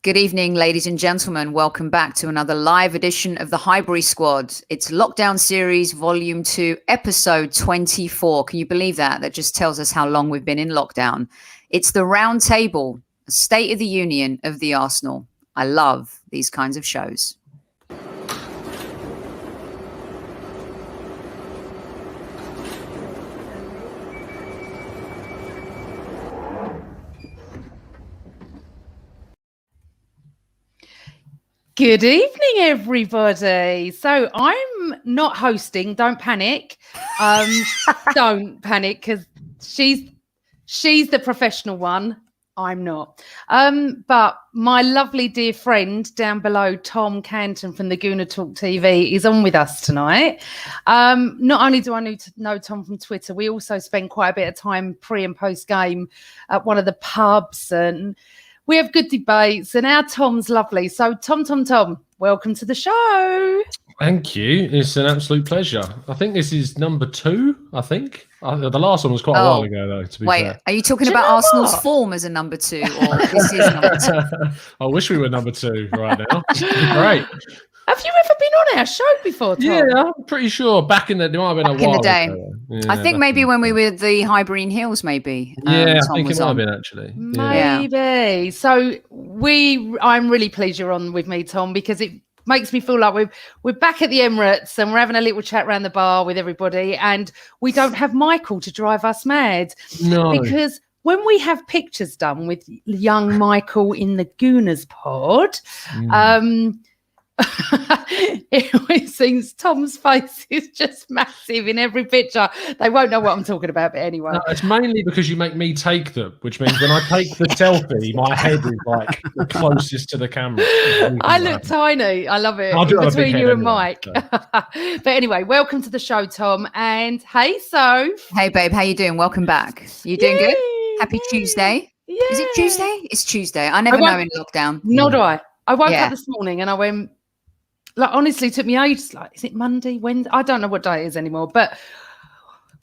Good evening, ladies and gentlemen. Welcome back to another live edition of the Highbury Squad. It's Lockdown Series, Volume 2, Episode 24. Can you believe that? That just tells us how long we've been in lockdown. It's the round table, a State of the Union of the Arsenal. I love these kinds of shows. Good evening, everybody. So I'm not hosting. Don't panic. Don't panic because she's the professional one. I'm not. But my lovely dear friend down below, Tom Canton from the Gooner Talk TV, is on with us tonight. Not only do I know Tom from Twitter, we also spend quite a bit of time pre and post game at one of the pubs, and we have good debates, and our Tom's lovely. So, Tom, welcome to the show. Thank you. It's an absolute pleasure. I think this is number 2, I think. The last one was quite a while ago, though, to be fair. Are you talking about Arsenal's form as a number 2, or this is number 2? I wish we were number 2 right now. Great. Have you ever been on our show before, Tom? Yeah, I'm pretty sure. Back in the day. Yeah, I think maybe when we were the Highbury Hills, maybe. Yeah, I think it might have been, actually. Maybe. Yeah. So I'm really pleased you're on with me, Tom, because it makes me feel like we're back at the Emirates and we're having a little chat around the bar with everybody, and we don't have Michael to drive us mad. No. Because when we have pictures done with young Michael in the Gooners pod, it always seems Tom's face is just massive in every picture. They won't know what I'm talking about, but anyway. No, it's mainly because you make me take them, which means when I take the selfie, my head is like the closest to the camera. I look tiny. I love it. Between you and Mike. So. But anyway, welcome to the show, Tom. And hey, Soph. Hey, babe. How you doing? Welcome back. You doing good? Happy Tuesday. Yeah. Is it Tuesday? It's Tuesday. I never know in lockdown. Nor do I. I woke up this morning and I went, like, honestly, it took me ages. Like, is it Monday, Wednesday? I don't know what day it is anymore, but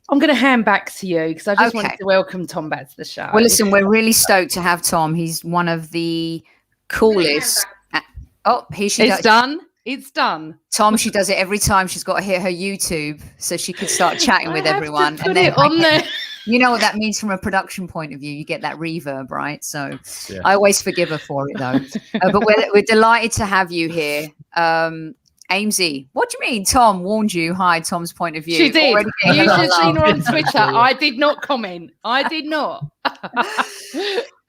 I'm going to hand back to you because I just wanted to welcome Tom back to the show. Well, listen, we're really stoked to have Tom. He's one of the coolest. Here she goes. It's done. It's done. Tom, she does it every time. She's got to hit her YouTube so she can start chatting with everyone. And then on there. You know what that means from a production point of view. You get that reverb, right? So I always forgive her for it, though. But we're delighted to have you here. Amesy, what do you mean? Tom warned you. Hi, Tom's point of view. She did. You should have seen her on Twitter. I did not comment. I did not.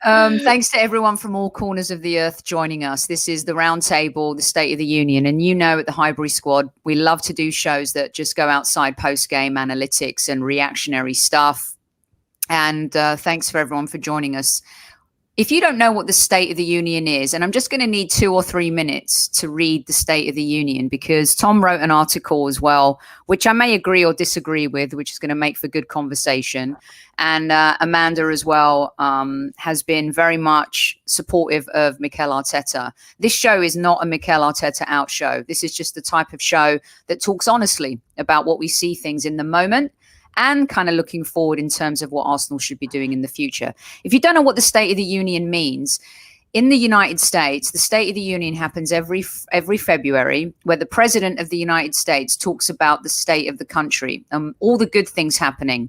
Thanks to everyone from all corners of the earth joining us. This is the round table, the State of the Union. And you know, at the Highbury Squad, we love to do shows that just go outside post-game analytics and reactionary stuff. And thanks for everyone for joining us. If you don't know what the State of the Union is, and I'm just going to need 2 or 3 minutes to read the State of the Union, because Tom wrote an article as well, which I may agree or disagree with, which is going to make for good conversation. And Amanda as well has been very much supportive of Mikel Arteta. This show is not a Mikel Arteta out show. This is just the type of show that talks honestly about what we see things in the moment, and kind of looking forward in terms of what Arsenal should be doing in the future. If you don't know what the State of the Union means, in the United States, the State of the Union happens every February, where the President of the United States talks about the state of the country, all the good things happening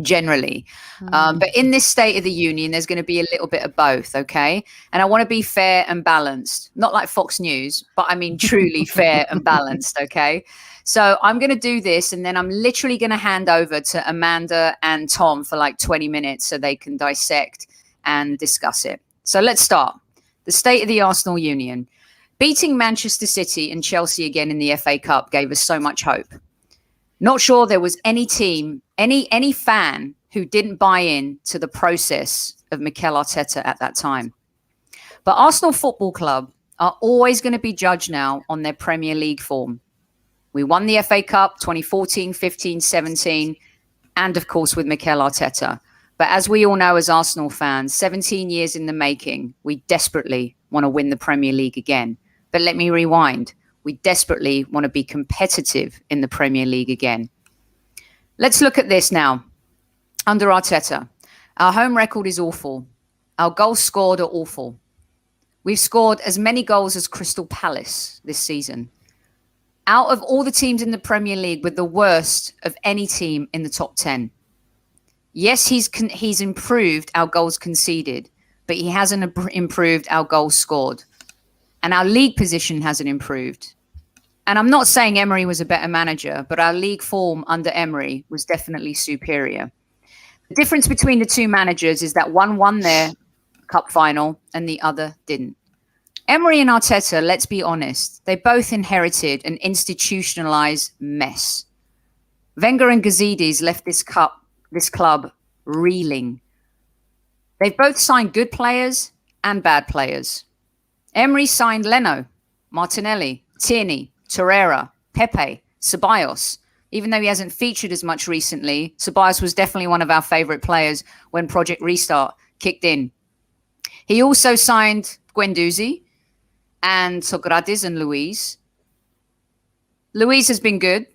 generally. But in this State of the Union, there's going to be a little bit of both, okay? And I want to be fair and balanced, not like Fox News, but I mean truly fair and balanced, okay? So I'm going to do this, and then I'm literally going to hand over to Amanda and Tom for like 20 minutes so they can dissect and discuss it. So let's start. The State of the Arsenal Union. Beating Manchester City and Chelsea again in the FA Cup gave us so much hope. Not sure there was any team, any fan who didn't buy in to the process of Mikel Arteta at that time. But Arsenal Football Club are always going to be judged now on their Premier League form. We won the FA Cup 2014, 15, 17, and of course with Mikel Arteta. But as we all know as Arsenal fans, 17 years in the making, we desperately want to win the Premier League again. But let me rewind. We desperately want to be competitive in the Premier League again. Let's look at this now. Under Arteta, our home record is awful. Our goals scored are awful. We've scored as many goals as Crystal Palace this season. Out of all the teams in the Premier League, we're the worst of any team in the top 10. Yes, he's improved our goals conceded, but he hasn't improved our goals scored. And our league position hasn't improved. And I'm not saying Emery was a better manager, but our league form under Emery was definitely superior. The difference between the two managers is that one won their cup final and the other didn't. Emery and Arteta, let's be honest, they both inherited an institutionalized mess. Wenger and Gazidis left this club reeling. They've both signed good players and bad players. Emery signed Leno, Martinelli, Tierney, Torreira, Pepe, Ceballos. Even though he hasn't featured as much recently, Ceballos was definitely one of our favourite players when Project Restart kicked in. He also signed Guendouzi and Sokratis and Luiz. Luiz has been good.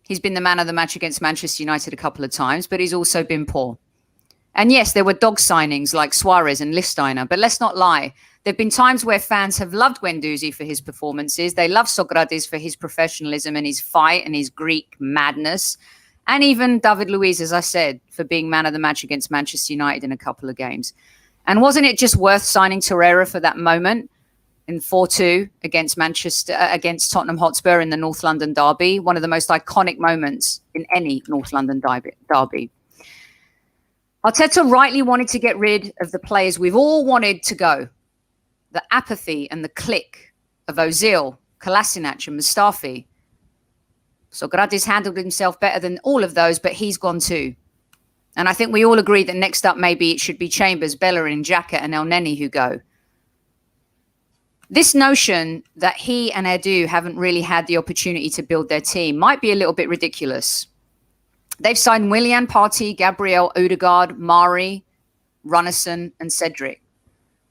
He's been the man of the match against Manchester United a couple of times, but he's also been poor. And yes, there were dog signings like Suarez and Lichtsteiner, but let's not lie. There have been times where fans have loved Guendouzi for his performances. They love Sokratis for his professionalism and his fight and his Greek madness. And even David Luiz, as I said, for being man of the match against Manchester United in a couple of games. And wasn't it just worth signing Torreira for that moment in 4-2 against Tottenham Hotspur in the North London derby? One of the most iconic moments in any North London derby. Arteta rightly wanted to get rid of the players we've all wanted to go. The apathy and the click of Ozil, Kolasinac and Mustafi. Sokratis handled himself better than all of those, but he's gone too. And I think we all agree that next up maybe it should be Chambers, Bellerin, Xhaka and El Neni who go. This notion that he and Edu haven't really had the opportunity to build their team might be a little bit ridiculous. They've signed Willian, Partey, Gabriel, Odegaard, Mari, Runnison and Cedric.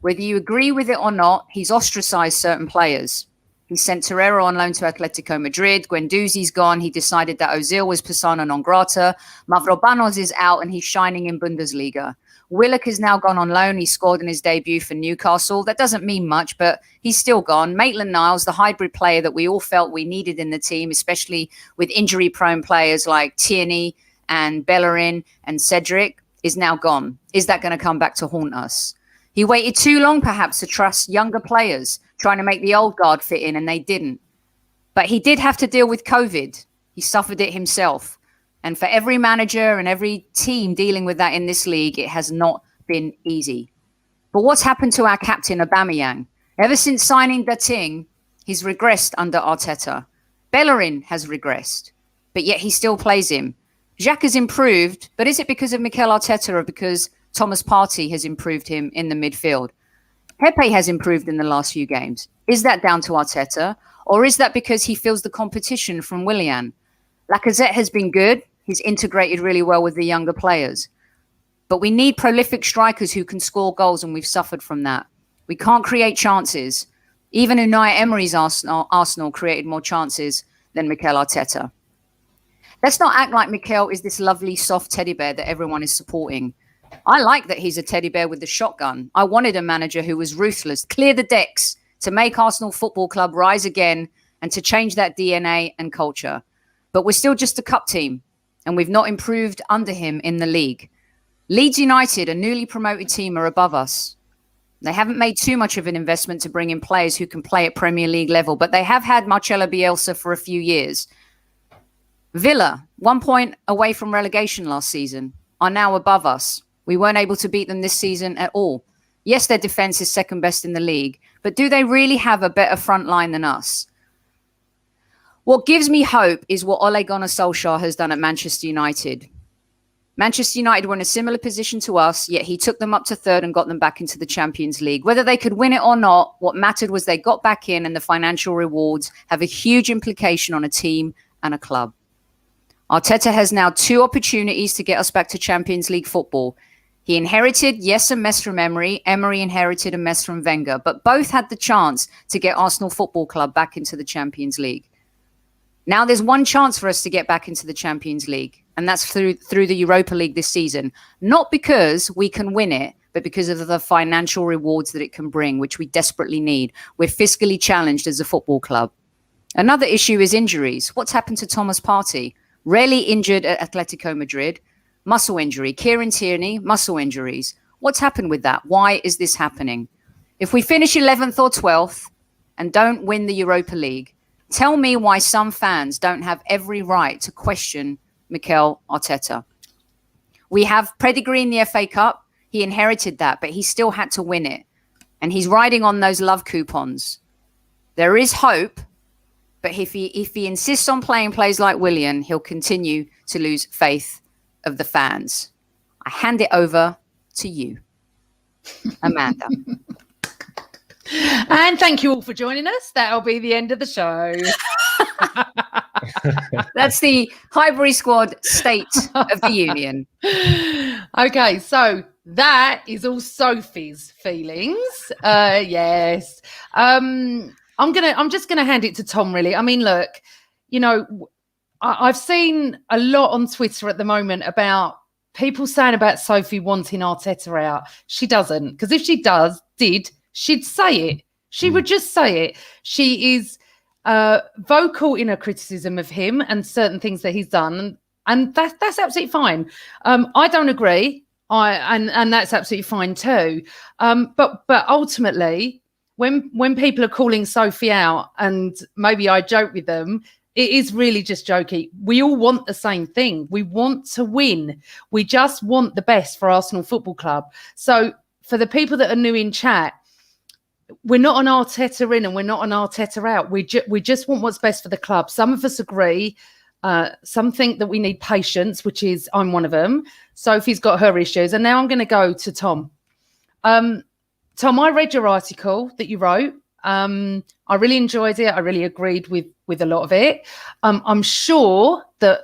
Whether you agree with it or not, he's ostracized certain players. He sent Torreira on loan to Atletico Madrid. Guendouzi's gone. He decided that Ozil was persona non grata. Mavropanos is out and he's shining in Bundesliga. Willock has now gone on loan. He scored in his debut for Newcastle. That doesn't mean much, but he's still gone. Maitland-Niles, the hybrid player that we all felt we needed in the team, especially with injury-prone players like Tierney and Bellerin and Cedric, is now gone. Is that going to come back to haunt us? He waited too long, perhaps, to trust younger players, trying to make the old guard fit in, and they didn't. But he did have to deal with COVID. He suffered it himself. And for every manager and every team dealing with that in this league, it has not been easy. But what's happened to our captain, Aubameyang? Ever since signing Dating, he's regressed under Arteta. Bellerin has regressed, but yet he still plays him. Xhaka has improved, but is it because of Mikel Arteta or because Thomas Partey has improved him in the midfield? Pepe has improved in the last few games. Is that down to Arteta? Or is that because he feels the competition from Willian? Lacazette has been good. He's integrated really well with the younger players. But we need prolific strikers who can score goals, and we've suffered from that. We can't create chances. Even Unai Emery's Arsenal created more chances than Mikel Arteta. Let's not act like Mikel is this lovely, soft teddy bear that everyone is supporting. I like that he's a teddy bear with the shotgun. I wanted a manager who was ruthless, clear the decks, to make Arsenal Football Club rise again and to change that DNA and culture. But we're still just a cup team, and we've not improved under him in the league. Leeds United, a newly promoted team, are above us. They haven't made too much of an investment to bring in players who can play at Premier League level, but they have had Marcelo Bielsa for a few years. Villa, 1 point away from relegation last season, are now above us. We weren't able to beat them this season at all. Yes, their defence is second best in the league, but do they really have a better front line than us? What gives me hope is what Ole Gunnar Solskjaer has done at Manchester United. Manchester United were in a similar position to us, yet he took them up to third and got them back into the Champions League. Whether they could win it or not, what mattered was they got back in, and the financial rewards have a huge implication on a team and a club. Arteta has now 2 opportunities to get us back to Champions League football. He inherited, yes, a mess from Emery. Emery inherited a mess from Wenger, but both had the chance to get Arsenal Football Club back into the Champions League. Now there's one chance for us to get back into the Champions League, and that's through the Europa League this season. Not because we can win it, but because of the financial rewards that it can bring, which we desperately need. We're fiscally challenged as a football club. Another issue is injuries. What's happened to Thomas Partey? Rarely injured at Atletico Madrid. Muscle injury. Kieran Tierney, muscle injuries. What's happened with that? Why is this happening? If we finish 11th or 12th and don't win the Europa League, tell me why some fans don't have every right to question Mikel Arteta. We have pedigree in the FA Cup. He inherited that, but he still had to win it. And he's riding on those love coupons. There is hope, but if he insists on playing plays like Willian, he'll continue to lose faith of the fans. I hand it over to you, Amanda. And thank you all for joining us. That'll be the end of the show. That's the Highbury Squad State of the Union. Okay, so that is all Sophie's feelings. Yes. I'm just gonna hand it to Tom, really. I mean, look, you know, I've seen a lot on Twitter at the moment about people saying about Sophie wanting Arteta out. She doesn't, because if she did, she'd say it. She would just say it. She is vocal in her criticism of him and certain things that he's done, and that's absolutely fine. I don't agree, and that's absolutely fine too. But ultimately, when people are calling Sophie out, and maybe I joke with them, it is really just jokey. We all want the same thing. We want to win. We just want the best for Arsenal Football Club. So for the people that are new in chat, we're not an Arteta in and we're not an Arteta out. We just want what's best for the club. Some of us agree. Some think that we need patience, which is I'm one of them. Sophie's got her issues. And now I'm going to go to Tom. Tom, I read your article that you wrote. I really enjoyed it. I really agreed with a lot of it. I'm sure that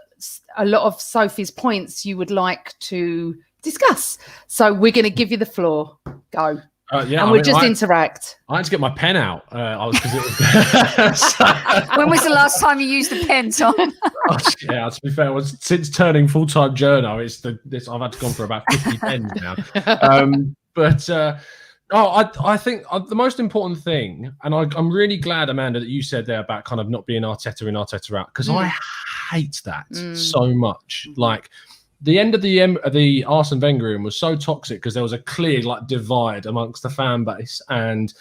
a lot of Sophie's points you would like to discuss. So we're going to give you the floor. Go. Yeah, and we'll just interact. I had to get my pen out. When was the last time you used a pen, Tom? Yeah, to be fair, since turning full-time journo, I've had to go for about 50 pens now. I think the most important thing, and I'm really glad, Amanda, that you said there about kind of not being Arteta in, Arteta out, because I hate that so much. Like, the end of the Arsene Wenger era was so toxic because there was a clear divide amongst the fan base, and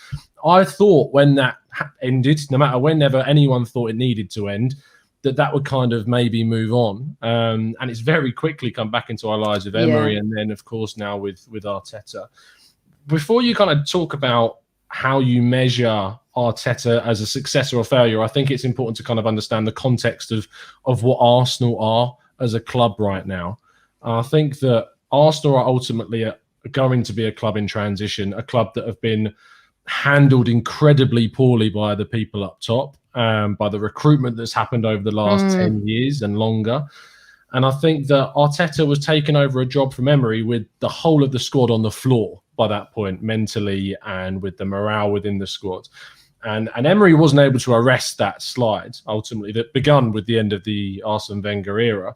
I thought when that ended, no matter whenever anyone thought it needed to end, that would kind of maybe move on, and it's very quickly come back into our lives with Emery, and then of course now with Arteta. Before you kind of talk about how you measure Arteta as a success or a failure, I think it's important to kind of understand the context of what Arsenal are as a club right now. I think that Arsenal are ultimately going to be a club in transition, a club that have been handled incredibly poorly by the people up top, by the recruitment that's happened over the last 10 years and longer. And I think that Arteta was taking over a job from Emery with the whole of the squad on the floor by that point, mentally and with the morale within the squad. And Emery wasn't able to arrest that slide, ultimately, that begun with the end of the Arsene Wenger era.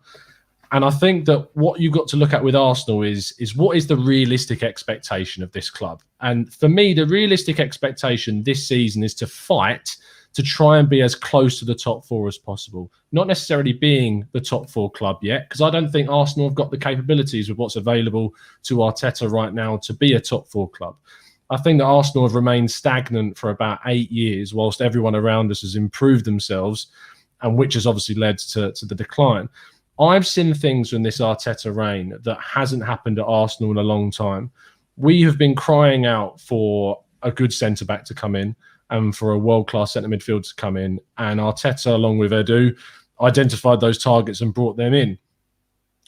And I think that what you've got to look at with Arsenal is what is the realistic expectation of this club? And for me, the realistic expectation this season is to fight to try and be as close to the top four as possible. Not necessarily being the top four club yet, because I don't think Arsenal have got the capabilities with what's available to Arteta right now to be a top four club. I think that Arsenal have remained stagnant for about 8 years, whilst everyone around us has improved themselves, and which has obviously led to the decline. I've seen things in this Arteta reign that hasn't happened at Arsenal in a long time. We have been crying out for a good centre-back to come in and for a world-class centre midfield to come in. And Arteta, along with Edu, identified those targets and brought them in.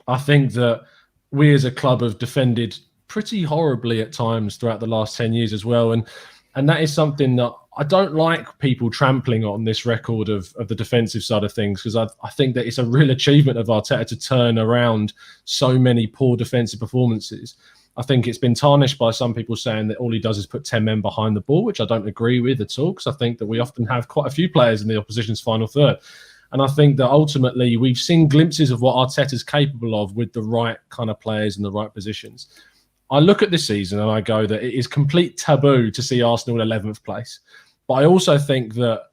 I think that we as a club have defended pretty horribly at times throughout the last 10 years as well. And that is something that I don't like people trampling on this record of the defensive side of things, because I think that it's a real achievement of Arteta to turn around so many poor defensive performances. I think it's been tarnished by some people saying that all he does is put 10 men behind the ball, which I don't agree with at all, because I think that we often have quite a few players in the opposition's final third. And I think that ultimately we've seen glimpses of what Arteta's capable of with the right kind of players in the right positions. I look at this season and I go that it is complete taboo to see Arsenal in 11th place. But I also think that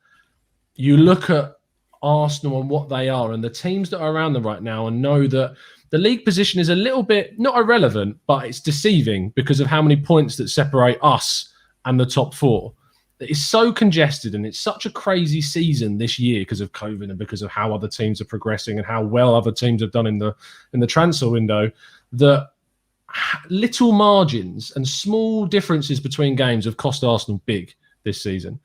you look at Arsenal and what they are and the teams that are around them right now and know that the league position is a little bit, not irrelevant, but it's deceiving because of how many points that separate us and the top four. It's so congested and it's such a crazy season this year because of COVID and because of how other teams are progressing and how well other teams have done in the transfer window, that little margins and small differences between games have cost Arsenal big this season.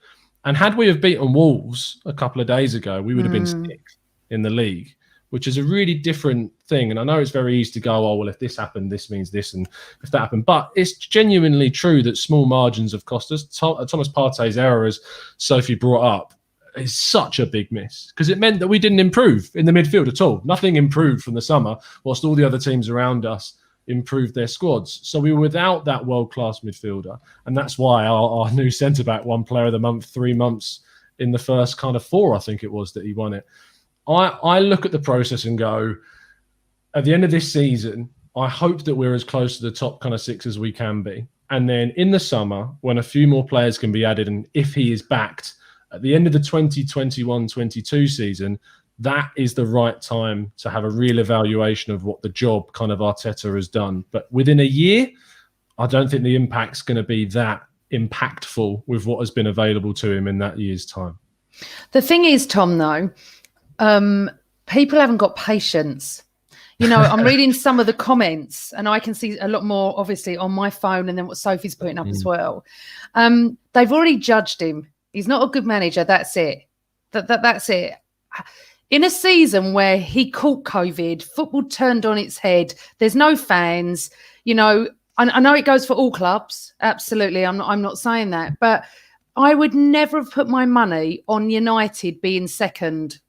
And had we have beaten Wolves a couple of days ago, we would have been sixth in the league, which is a really different thing. And I know it's very easy to go, oh, well, if this happened, this means this, and if that happened. But it's genuinely true that small margins have cost us. Thomas Partey's error, as Sophie brought up, is such a big miss because it meant that we didn't improve in the midfield at all. Nothing improved from the summer, whilst all the other teams around us improved their squads. So we were without that world-class midfielder. And that's why our new centre-back won Player of the Month 3 months in the first kind of 4, I think it was, that he won it. I look at the process and go, at the end of this season, I hope that we're as close to the top kind of 6 as we can be. And then in the summer, when a few more players can be added, and if he is backed at the end of the 2021-22 season, that is the right time to have a real evaluation of what the job kind of Arteta has done. But within a year, I don't think the impact's going to be that impactful with what has been available to him in that year's time. The thing is, Tom, though, people haven't got patience. You know, I'm reading some of the comments and I can see a lot more, obviously, on my phone and then what Sophie's putting up as well. They've already judged him. He's not a good manager. That's it. That's it. In a season where he caught COVID, football turned on its head, there's no fans, you know, I know it goes for all clubs. Absolutely. I'm not saying that, but I would never have put my money on United being second.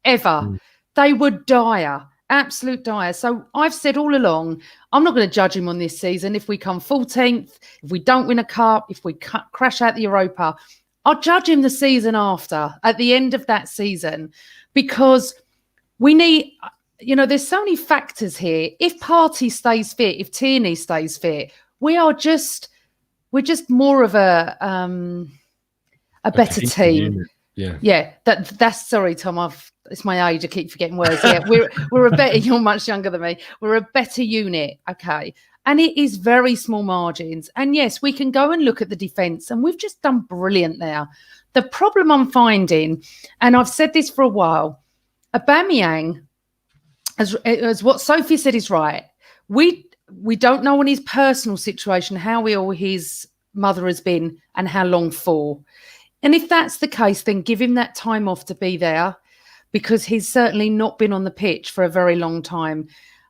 Ever. They were dire, absolute dire. So I've said all along, I'm not going to judge him on this season. If we come 14th, if we don't win a cup, if we crash out the Europa, I'll judge him the season after, at the end of that season, because we need, you know, there's so many factors here. If Partey stays fit, if Tierney stays fit, we're just more of a better team. Yeah. That's sorry, Tom. It's my age. I keep forgetting words. Yeah, we're a better. You're much younger than me. We're a better unit. Okay, and it is very small margins. And yes, we can go and look at the defence, and we've just done brilliant there. The problem I'm finding, and I've said this for a while, Aubameyang, as what Sophie said is right. We don't know on his personal situation how ill his mother has been and how long for. And if that's the case, then give him that time off to be there, because he's certainly not been on the pitch for a very long time.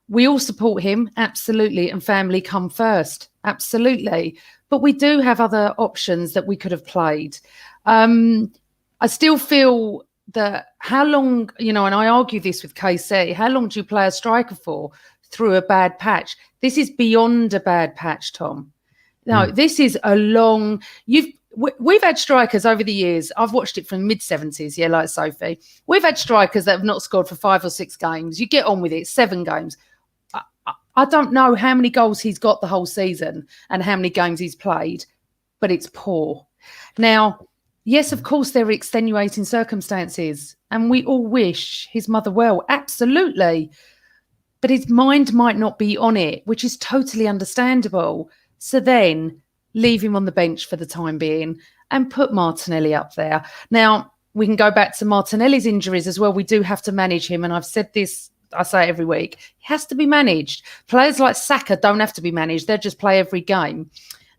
We all support him, absolutely, and family come first, absolutely. But we do have other options that we could have played. I still feel that how long, you know, and I argue this with KC, how long do you play a striker for through a bad patch? This is beyond a bad patch, Tom. No, this is a long... We've had strikers over the years. I've watched it from mid-70s, yeah, like Sophie. We've had strikers that have not scored for 5 or 6 games. You get on with it, 7 games. I don't know how many goals he's got the whole season and how many games he's played, but it's poor. Now, yes, of course, there are extenuating circumstances, and we all wish his mother well, absolutely. But his mind might not be on it, which is totally understandable. So then... leave him on the bench for the time being and put Martinelli up there. Now, we can go back to Martinelli's injuries as well. We do have to manage him. And I've said this, I say it every week. He has to be managed. Players like Saka don't have to be managed. They'll just play every game.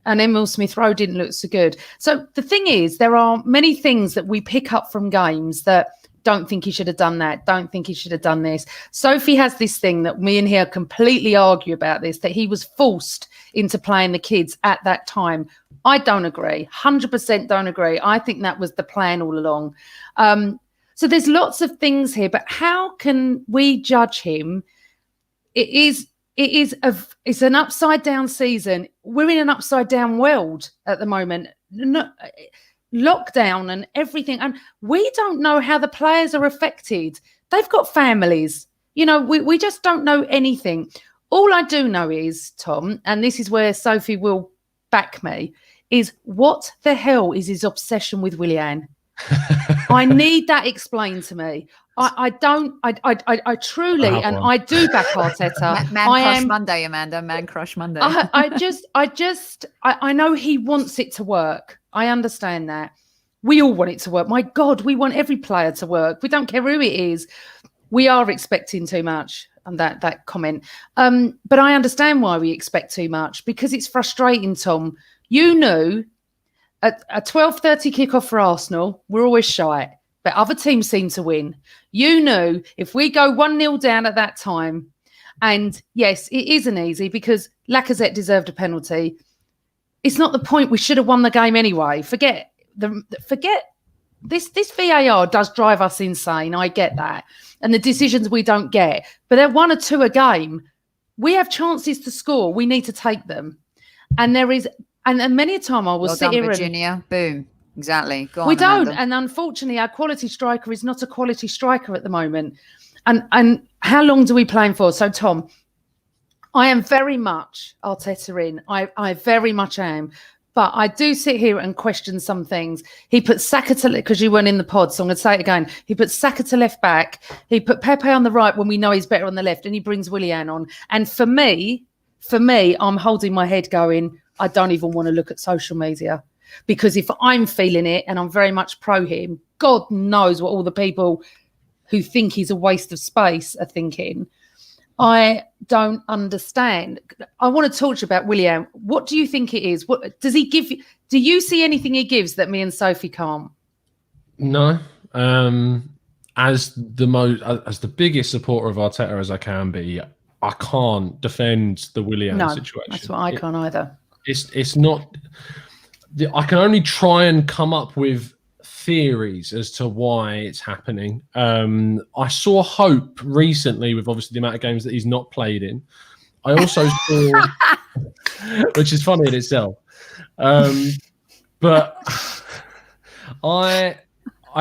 And Emil Smith-Rowe didn't look so good. So the thing is, there are many things that we pick up from games that don't think he should have done that, don't think he should have done this. Sophie has this thing that me and her completely argue about this, that he was forced into playing the kids at that time. I don't agree, 100% don't agree. I think that was the plan all along. So there's lots of things here, but how can we judge him? It's an upside down season. We're in an upside down world at the moment. Lockdown and everything, and we don't know how the players are affected. They've got families, you know, we just don't know anything. All I do know is, Tom, and this is where Sophie will back me, is what the hell is his obsession with Willian? I need that explained to me. I truly, and I do back Arteta. Man crush Monday, Amanda. Man crush Monday. I know he wants it to work. I understand that. We all want it to work. My God, we want every player to work. We don't care who it is. We are expecting too much. And that comment. But I understand why we expect too much, because it's frustrating, Tom. You knew a 12:30 kickoff for Arsenal, we're always shy, but other teams seem to win. You knew if we go 1-0 down at that time, and yes, it isn't easy because Lacazette deserved a penalty. It's not the point. We should have won the game anyway. Forget this VAR does drive us insane. I get that. And the decisions we don't get. But they're 1 or 2 a game. We have chances to score. We need to take them. And there is, and many a time I will sit here Virginia. Boom. Exactly. Go on, we don't. Amanda. And unfortunately, our quality striker is not a quality striker at the moment. And how long do we play him for? So, Tom, I am very much Arteta in. I very much am. But I do sit here and question some things. He put Saka to, because you weren't in the pod, so I'm going to say it again. He put Saka to left back. He put Pepe on the right when we know he's better on the left, and he brings Willian on. And for me, I'm holding my head going, I don't even want to look at social media, because if I'm feeling it and I'm very much pro him, God knows what all the people who think he's a waste of space are thinking. I don't understand. I want to talk to you about Willian. What do you think it is? What does he give you? Do you see anything he gives that me and Sophie can't? No. As the biggest supporter of Arteta as I can be, I can't defend the Willian situation. That's what I can't either. It's not. I can only try and come up with theories as to why it's happening. I saw hope recently with obviously the amount of games that he's not played in. I also saw, which is funny in itself. But I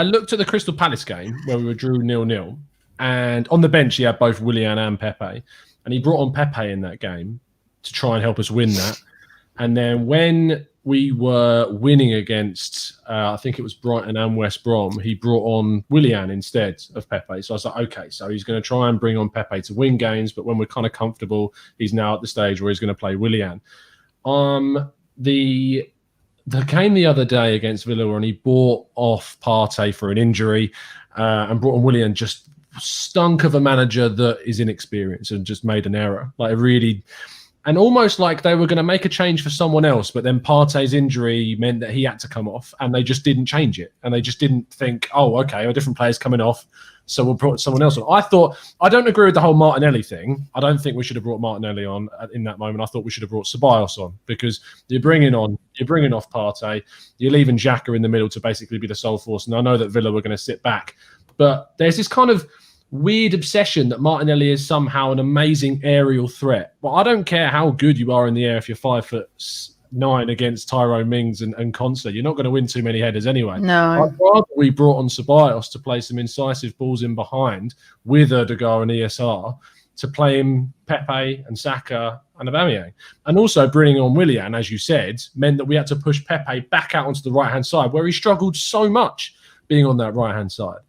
looked at the Crystal Palace game where we were drew 0-0, and on the bench he had both Willian and Pepe, and he brought on Pepe in that game to try and help us win that. And then when we were winning against, I think it was Brighton and West Brom, he brought on Willian instead of Pepe. So I was like, okay, so he's going to try and bring on Pepe to win games, but when we're kind of comfortable, he's now at the stage where he's going to play Willian. The game the other day against Villa, and he bought off Partey for an injury and brought on Willian, just stunk of a manager that is inexperienced and just made an error. Like, really... And almost like they were going to make a change for someone else, but then Partey's injury meant that he had to come off, and they just didn't change it. And they just didn't think, oh, okay, a different player's coming off, so we'll put someone else on. I don't agree with the whole Martinelli thing. I don't think we should have brought Martinelli on in that moment. I thought we should have brought Ceballos on, because you're bringing off Partey, you're leaving Xhaka in the middle to basically be the sole force. And I know that Villa were going to sit back, but there's this kind of weird obsession that Martinelli is somehow an amazing aerial threat. Well, I don't care how good you are in the air if you're 5'9" against Tyrone Mings and Konsa. You're not going to win too many headers anyway. No. I'd rather we brought on Ceballos to play some incisive balls in behind with Odegaard and ESR to play him Pepe and Saka and Aubameyang. And also bringing on Willian, as you said, meant that we had to push Pepe back out onto the right-hand side, where he struggled so much being on that right-hand side.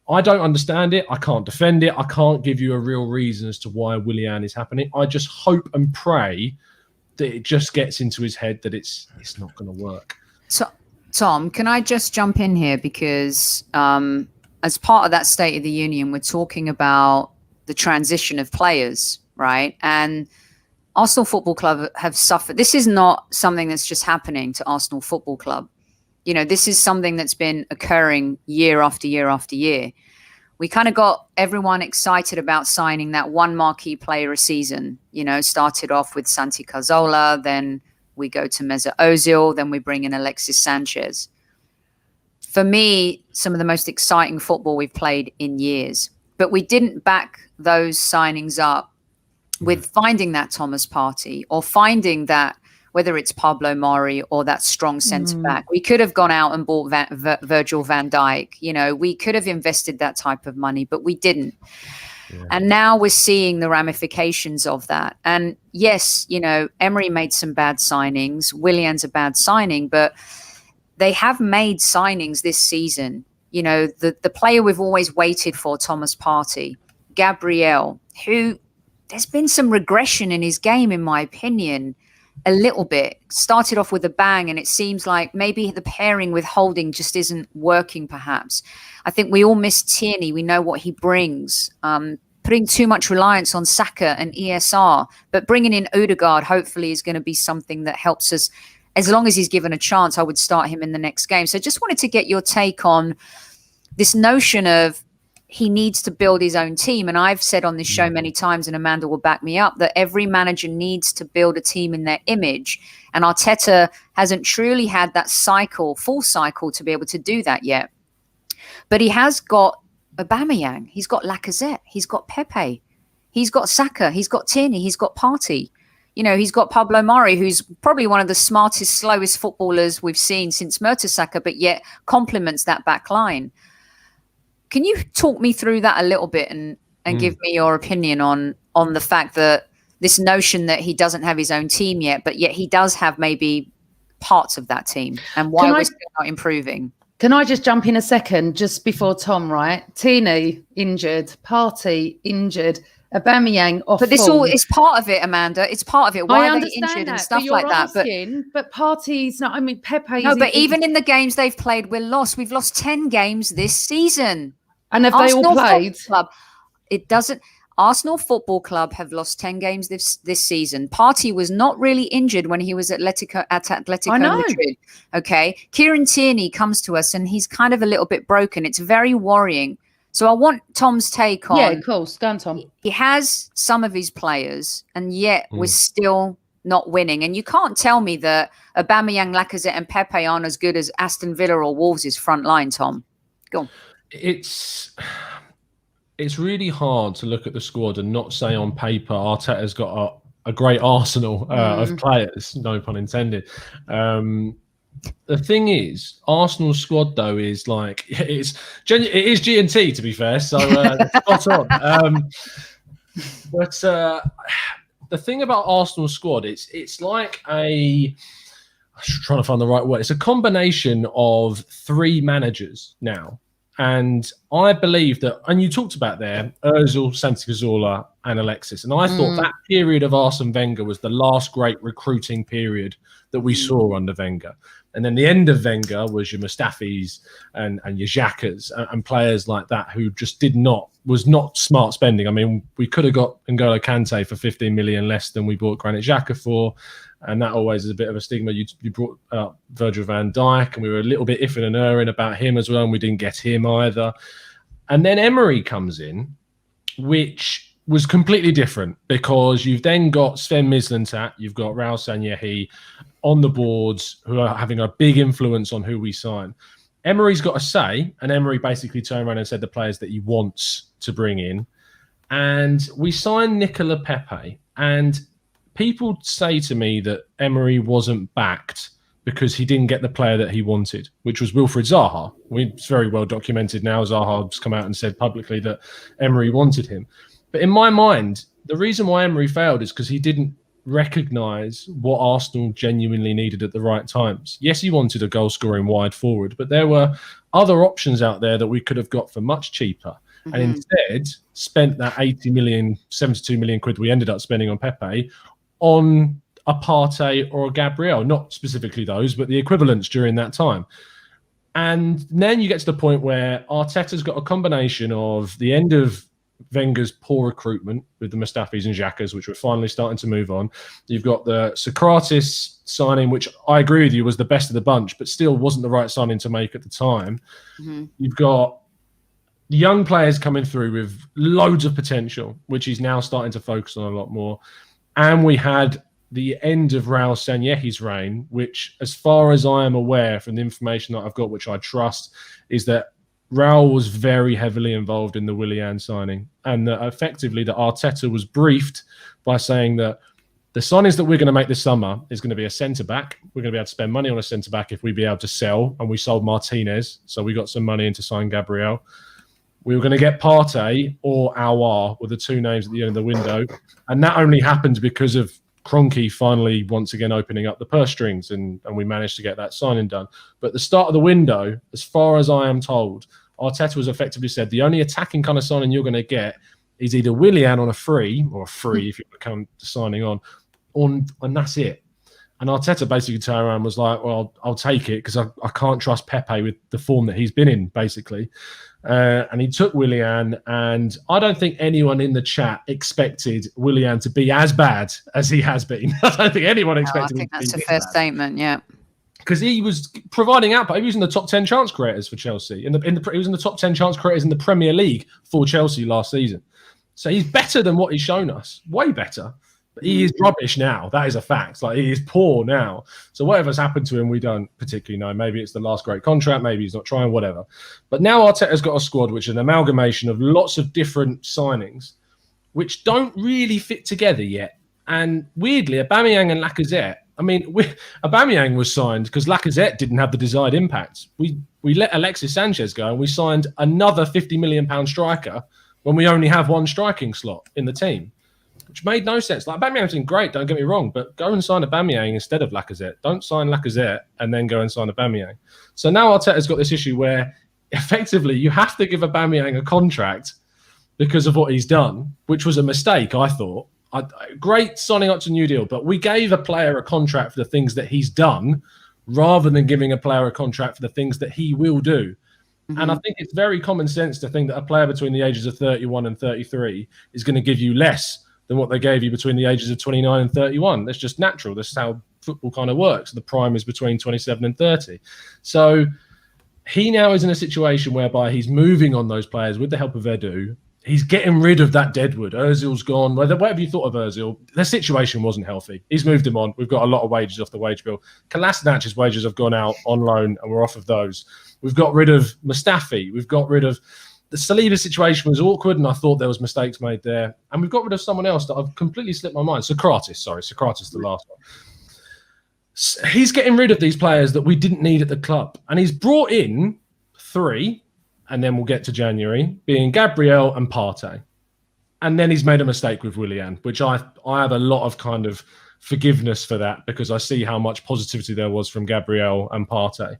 I don't understand it. I can't defend it. I can't give you a real reason as to why Willian is happening. I just hope and pray that it just gets into his head that it's not going to work. So, Tom, can I just jump in here? Because as part of that State of the Union, we're talking about the transition of players, right? And Arsenal Football Club have suffered. This is not something that's just happening to Arsenal Football Club. You know, this is something that's been occurring year after year after year. We kind of got everyone excited about signing that one marquee player a season. You know, started off with Santi Cazorla, then we go to Mesut Ozil, then we bring in Alexis Sanchez. For me, some of the most exciting football we've played in years. But we didn't back those signings up with finding that Thomas Partey or finding that, whether it's Pablo Mari or that strong centre-back. We could have gone out and bought Virgil van Dijk. You know, we could have invested that type of money, but we didn't. And now we're seeing the ramifications of that. And yes, you know, Emery made some bad signings. Willian's a bad signing, but they have made signings this season. You know, the player we've always waited for, Thomas Partey, Gabriel, who there's been some regression in his game, in my opinion, a little bit. Started off with a bang, and it seems like maybe the pairing with Holding just isn't working, perhaps. I think we all miss Tierney. We know what he brings. Putting too much reliance on Saka and ESR, but bringing in Odegaard hopefully is going to be something that helps us. As long as he's given a chance, I would start him in the next game. So just wanted to get your take on this notion of he needs to build his own team. And I've said on this show many times, and Amanda will back me up, that every manager needs to build a team in their image. And Arteta hasn't truly had that full cycle to be able to do that yet. But he has got Aubameyang, he's got Lacazette, he's got Pepe, he's got Saka, he's got Tierney, he's got Partey. You know, he's got Pablo Mari, who's probably one of the smartest, slowest footballers we've seen since Mertesacker, but yet complements that back line. Can you talk me through that a little bit and give me your opinion on the fact that this notion that he doesn't have his own team yet, but yet he does have maybe parts of that team, and why we're still not improving? Can I just jump in a second just before Tom, right? Tierney injured, Partey injured, Aubameyang off. But this all is part of it, Amanda. It's part of it. Why are they injured and stuff like that? But Partey's not. I mean, Pepe. No, but even in the games they've played, we're lost. We've lost 10 games this season. And have Arsenal they all played? Club, it doesn't. Arsenal Football Club have lost 10 games this season. Partey was not really injured when he was at Atletico Madrid. Okay. Kieran Tierney comes to us and he's kind of a little bit broken. It's very worrying. So I want Tom's take on... Yeah, of course. Go on, Tom. He has some of his players, and yet we're still not winning. And you can't tell me that Aubameyang, Lacazette and Pepe aren't as good as Aston Villa or Wolves' front line, Tom. Go on. It's really hard to look at the squad and not say on paper Arteta's got a great arsenal of players, no pun intended. The thing is, Arsenal's squad though is like it is G&T, to be fair. So spot on. But the thing about Arsenal's squad, it's like I'm trying to find the right word. It's a combination of 3 managers now. And I believe that, and you talked about there, Ozil, Santi Cazorla and Alexis. And I thought that period of Arsene Wenger was the last great recruiting period that we saw under Wenger. And then the end of Wenger was your Mustafis and your Xhakas and players like that who just was not smart spending. I mean, we could have got N'Golo Kante for 15 million less than we bought Granit Xhaka for. And that always is a bit of a stigma. You brought up Virgil van Dijk, and we were a little bit iffing and erring about him as well, and we didn't get him either. And then Emery comes in, which was completely different, because you've then got Sven Mislintat, you've got Raul Sanllehi on the boards who are having a big influence on who we sign. Emery's got a say, and Emery basically turned around and said the players that he wants to bring in. And we signed Nicola Pepe, and people say to me that Emery wasn't backed because he didn't get the player that he wanted, which was Wilfried Zaha. It's very well documented now. Zaha's come out and said publicly that Emery wanted him. But in my mind, the reason why Emery failed is because he didn't recognise what Arsenal genuinely needed at the right times. Yes, he wanted a goal-scoring wide forward, but there were other options out there that we could have got for much cheaper. And instead spent that 80 million, 72 million quid we ended up spending on Pepe on a Partey or a Gabriel, not specifically those, but the equivalents during that time. And then you get to the point where Arteta's got a combination of the end of Wenger's poor recruitment with the Mustafis and Xhakas, which we're finally starting to move on. You've got the Socrates signing, which I agree with you was the best of the bunch, but still wasn't the right signing to make at the time. You've got young players coming through with loads of potential, which he's now starting to focus on a lot more. And we had the end of Raul Sanllehi's reign, which, as far as I am aware from the information that I've got, which I trust, is that Raul was very heavily involved in the Willian signing, and that effectively that Arteta was briefed by saying that the signings that we're going to make this summer is going to be a centre-back. We're going to be able to spend money on a centre-back if we be able to sell, and we sold Martinez, so we got some money in to sign Gabriel. we were going to get Partey or Aouar were the two names at the end of the window. And that only happened because of Kroenke finally once again opening up the purse strings, and we managed to get that signing done. But at the start of the window, as far as I am told, Arteta was effectively said the only attacking kind of signing you're going to get is either Willian on a free, or a free if you come to signing on, and that's it. And Arteta basically turned around and was like, well, I'll take it because I can't trust Pepe with the form that he's been in, basically. And he took Willian, and I don't think anyone in the chat expected Willian to be as bad as he has been. I don't think anyone expected him to be. I think that's a fair statement, yeah. Because he was providing output. He was in the top 10 chance creators for Chelsea. He was in the top 10 chance creators in the Premier League for Chelsea last season. So he's better than what he's shown us. Way better. But he is rubbish now. That is a fact. Like, he is poor now. So whatever's happened to him, we don't particularly know. Maybe it's the last great contract. Maybe he's not trying, whatever. But now Arteta's got a squad which is an amalgamation of lots of different signings which don't really fit together yet. And weirdly, Aubameyang and Lacazette, I mean, Aubameyang was signed because Lacazette didn't have the desired impact. We let Alexis Sanchez go, and we signed another £50 million striker when we only have one striking slot in the team, which made no sense. Like, Aubameyang's been great, don't get me wrong, but go and sign Aubameyang instead of Lacazette. Don't sign Lacazette and then go and sign Aubameyang. So now Arteta's got this issue where effectively you have to give Aubameyang a contract because of what he's done, which was a mistake, I thought. Great signing up to a new deal, but we gave a player a contract for the things that he's done rather than giving a player a contract for the things that he will do. Mm-hmm. And I think it's very common sense to think that a player between the ages of 31 and 33 is going to give you less than what they gave you between the ages of 29 and 31. That's just natural. That's how football kind of works. The prime is between 27 and 30. So he now is in a situation whereby he's moving on those players with the help of Edu. He's getting rid of that deadwood. Ozil's gone. Whatever you thought of Ozil, the situation wasn't healthy. He's moved him on. We've got a lot of wages off the wage bill. Kolasinac's wages have gone out on loan, and we're off of those. We've got rid of Mustafi. We've got rid of... The Saliba situation was awkward, and I thought there was mistakes made there. And we've got rid of someone else that I've completely slipped my mind. Socrates, the last one. He's getting rid of these players that we didn't need at the club. And he's brought in 3... and then we'll get to January, being Gabriel and Partey. And then he's made a mistake with Willian, which I have a lot of kind of forgiveness for that, because I see how much positivity there was from Gabriel and Partey.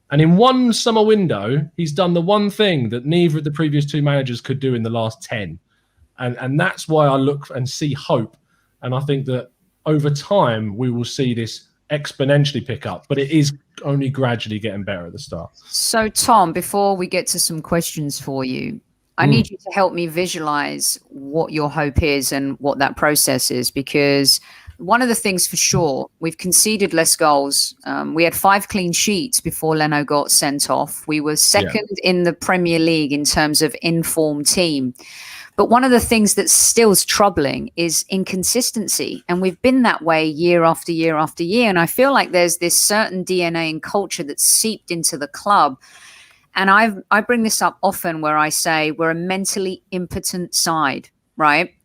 And in one summer window, he's done the one thing that neither of the previous two managers could do in the last 10. And that's why I look and see hope. And I think that over time, we will see this exponentially pick up, but it is only gradually getting better at the start. So, Tom, before we get to some questions for you, I need you to help me visualize what your hope is and what that process is, because one of the things for sure, we've conceded less goals. We had 5 clean sheets before Leno got sent off. We were second in the Premier League in terms of in-form team. But one of the things that's still troubling is inconsistency. And we've been that way year after year after year. And I feel like there's this certain DNA and culture that's seeped into the club. And I bring this up often where I say we're a mentally impotent side, right?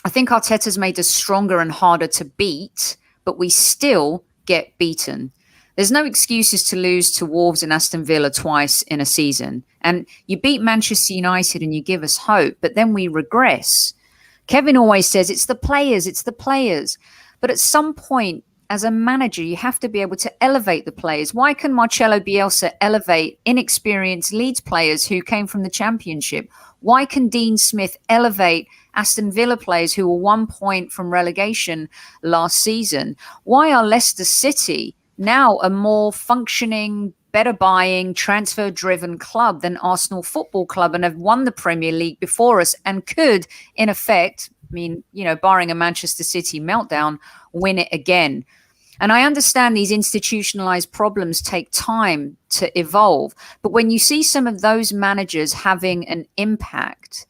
I think Arteta's made us stronger and harder to beat, but we still get beaten. There's no excuses to lose to Wolves and Aston Villa twice in a season. And you beat Manchester United and you give us hope, but then we regress. Kevin always says it's the players, it's the players. But at some point, as a manager, you have to be able to elevate the players. Why can Marcelo Bielsa elevate inexperienced Leeds players who came from the Championship? Why can Dean Smith elevate Aston Villa players who were 1 point from relegation last season? Why are Leicester City now a more functioning, better buying, transfer-driven club than Arsenal Football Club, and have won the Premier League before us and could, in effect, I mean, you know, barring a Manchester City meltdown, win it again? And I understand these institutionalized problems take time to evolve. But when you see some of those managers having an impact,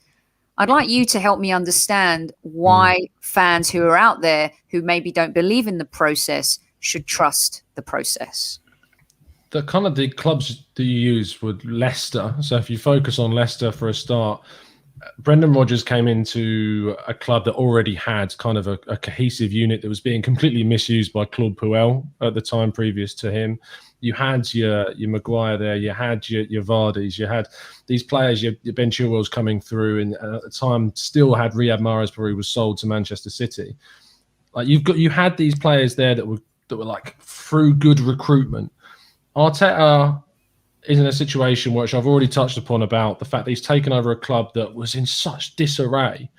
I'd like you to help me understand why fans who are out there who maybe don't believe in the process should trust the process. The kind of the clubs that you use with Leicester. So if you focus on Leicester for a start, Brendan Rodgers came into a club that already had kind of a cohesive unit that was being completely misused by Claude Puel at the time previous to him. You had your Maguire there, you had your Vardys, you had these players, your Ben Chilwell's coming through, and at the time still had Riyad Mahrez before he was sold to Manchester City. Like you had these players there that were like through good recruitment. Arteta is in a situation which I've already touched upon about the fact that he's taken over a club that was in such disarray,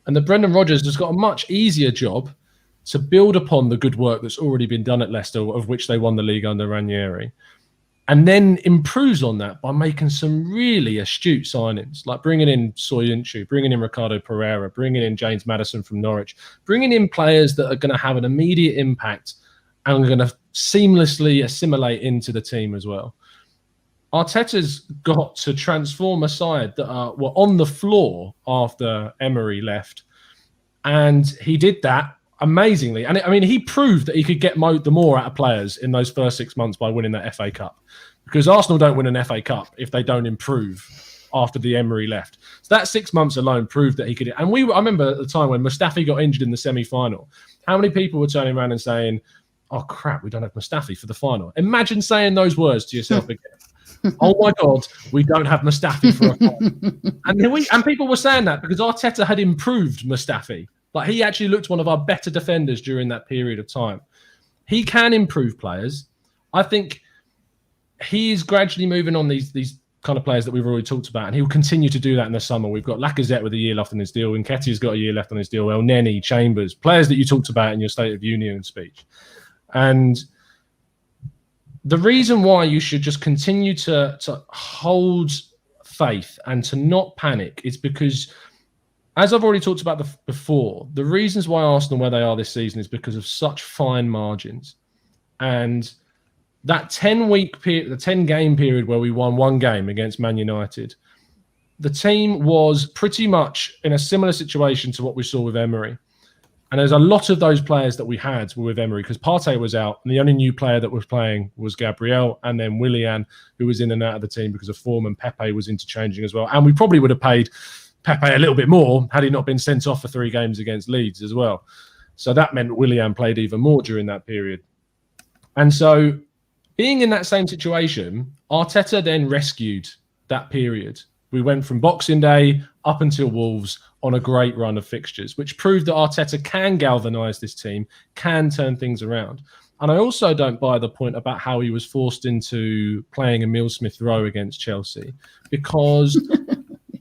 and that Brendan Rodgers has got a much easier job to build upon the good work that's already been done at Leicester, of which they won the league under Ranieri, and then improves on that by making some really astute signings, like bringing in Soyuncu, bringing in Ricardo Pereira, bringing in James Maddison from Norwich, bringing in players that are going to have an immediate impact and are going to seamlessly assimilate into the team as well. Arteta's got to transform a side that were on the floor after Emery left, and he did that amazingly. And I mean, he proved that he could get the more out of players in those first 6 months by winning that FA Cup, because Arsenal don't win an FA Cup if they don't improve after the Emery left. So that 6 months alone proved that he could. And I remember at the time when Mustafi got injured in the semi-final, how many people were turning around and saying, "Oh crap, we don't have Mustafi for the final." Imagine saying those words to yourself again. Oh my God, we don't have Mustafi for a final. And people were saying that because Arteta had improved Mustafi. Like, he actually looked one of our better defenders during that period of time. He can improve players. I think he is gradually moving on these kind of players that we've already talked about, and he will continue to do that in the summer. We've got Lacazette with a year left on his deal, and Nketiah's got a year left on his deal. El Neni, Chambers, players that you talked about in your State of Union speech. And the reason why you should just continue to hold faith and to not panic is because, as I've already talked about before, the reasons why Arsenal where they are this season is because of such fine margins. And that 10-week period, the 10-game period where we won one game against Man United, the team was pretty much in a similar situation to what we saw with Emery. And there's a lot of those players that we had were with Emery, because Partey was out, and the only new player that was playing was Gabriel, and then Willian, who was in and out of the team because of form, and Pepe was interchanging as well. And we probably would have paid Pepe a little bit more had he not been sent off for 3 games against Leeds as well. So that meant Willian played even more during that period. And so being in that same situation, Arteta then rescued that period. We went from Boxing Day up until Wolves on a great run of fixtures, which proved that Arteta can galvanise this team, can turn things around. And I also don't buy the point about how he was forced into playing Emile Smith-Rowe against Chelsea, because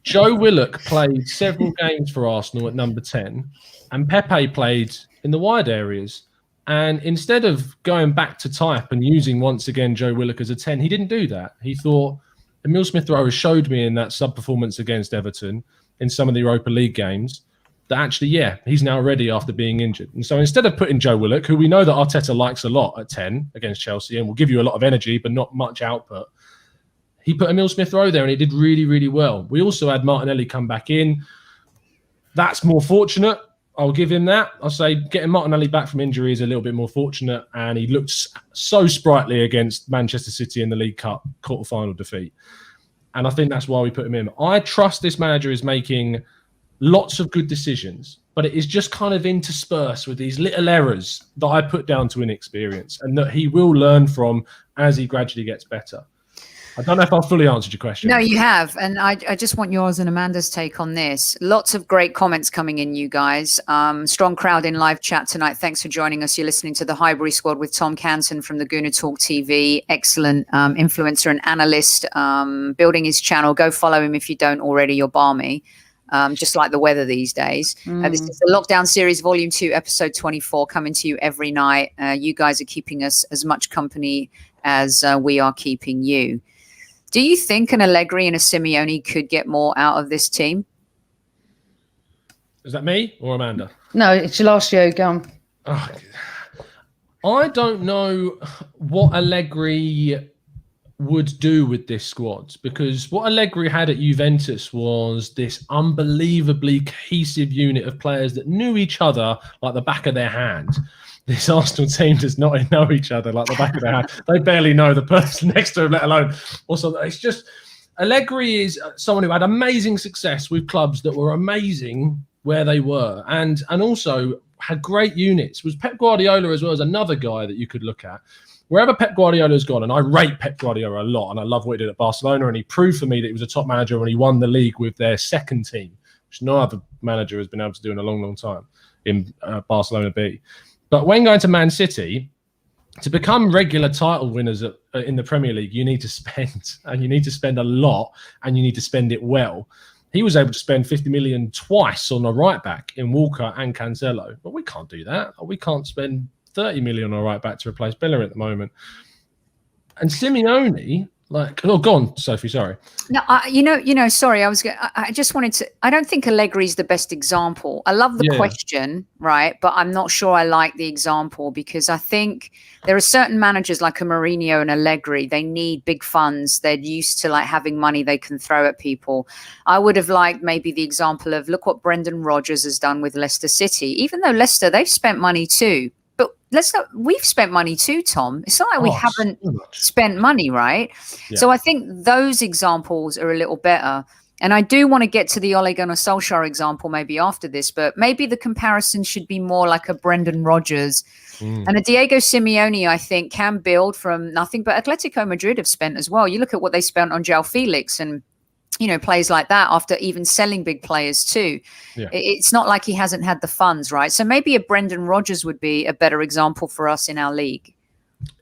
Joe Willock played several games for Arsenal at number 10, and Pepe played in the wide areas. And instead of going back to type and using once again Joe Willock as a 10, he didn't do that. He thought, Emile Smith-Rowe showed me in that sub-performance against Everton in some of the Europa League games that actually, he's now ready after being injured. And so instead of putting Joe Willock, who we know that Arteta likes a lot at 10 against Chelsea and will give you a lot of energy but not much output, he put Emile Smith-Rowe there and he did really, really well. We also had Martinelli come back in. That's more fortunate. I'll give him that. I'll say getting Martinelli back from injury is a little bit more fortunate, and he looked so sprightly against Manchester City in the League Cup quarter-final defeat. And I think that's why we put him in. I trust this manager is making lots of good decisions, but it is just kind of interspersed with these little errors that I put down to inexperience and that he will learn from as he gradually gets better. I don't know if I've fully answered your question. No, you have. And I just want yours and Amanda's take on this. Lots of great comments coming in, you guys. Strong crowd in live chat tonight. Thanks for joining us. You're listening to the Highbury Squad with Tom Canton from the Gooner Talk TV. Excellent influencer and analyst, building his channel. Go follow him if you don't already. You're balmy. Just like the weather these days. This is the Lockdown Series Volume 2, Episode 24, coming to you every night. You guys are keeping us as much company as we are keeping you. Do you think an Allegri and a Simeone could get more out of this team? Is that me or Amanda? No, it's your last show. Go on. I don't know what Allegri would do with this squad, because what Allegri had at Juventus was this unbelievably cohesive unit of players that knew each other like the back of their hand. This Arsenal team does not know each other like the back of their hand. They barely know the person next to him, let alone. Also, it's just Allegri is someone who had amazing success with clubs that were amazing where they were, and also had great units. Was Pep Guardiola as well as another guy that you could look at, wherever Pep Guardiola's gone, and I rate Pep Guardiola a lot, and I love what he did at Barcelona, and he proved for me that he was a top manager when he won the league with their second team, which no other manager has been able to do in a long, long time in Barcelona B. But when going to Man City, to become regular title winners in the Premier League, you need to spend, and you need to spend a lot, and you need to spend it well. He was able to spend 50 million twice on a right back in Walker and Cancelo, but we can't do that. We can't spend 30 million on a right back to replace Bellerin at the moment. And Simeone, go on, Sophie. Sorry. No, sorry. I just wanted to. I don't think Allegri's the best example. I love the question, right? But I'm not sure I like the example, because I think there are certain managers like a Mourinho and Allegri. They need big funds. They're used to having money they can throw at people. I would have liked maybe the example of, look what Brendan Rodgers has done with Leicester City. Even though Leicester, they've spent money too. We've spent money too, Tom. It's not like we haven't spent money, right? Yeah. So I think those examples are a little better. And I do want to get to the Ole Gunnar Solskjaer example maybe after this, but maybe the comparison should be more like a Brendan Rodgers. And a Diego Simeone, I think, can build from nothing, but Atletico Madrid have spent as well. You look at what they spent on João Felix and players like that after even selling big players too. Yeah. It's not like he hasn't had the funds, right? So maybe a Brendan Rodgers would be a better example for us in our league.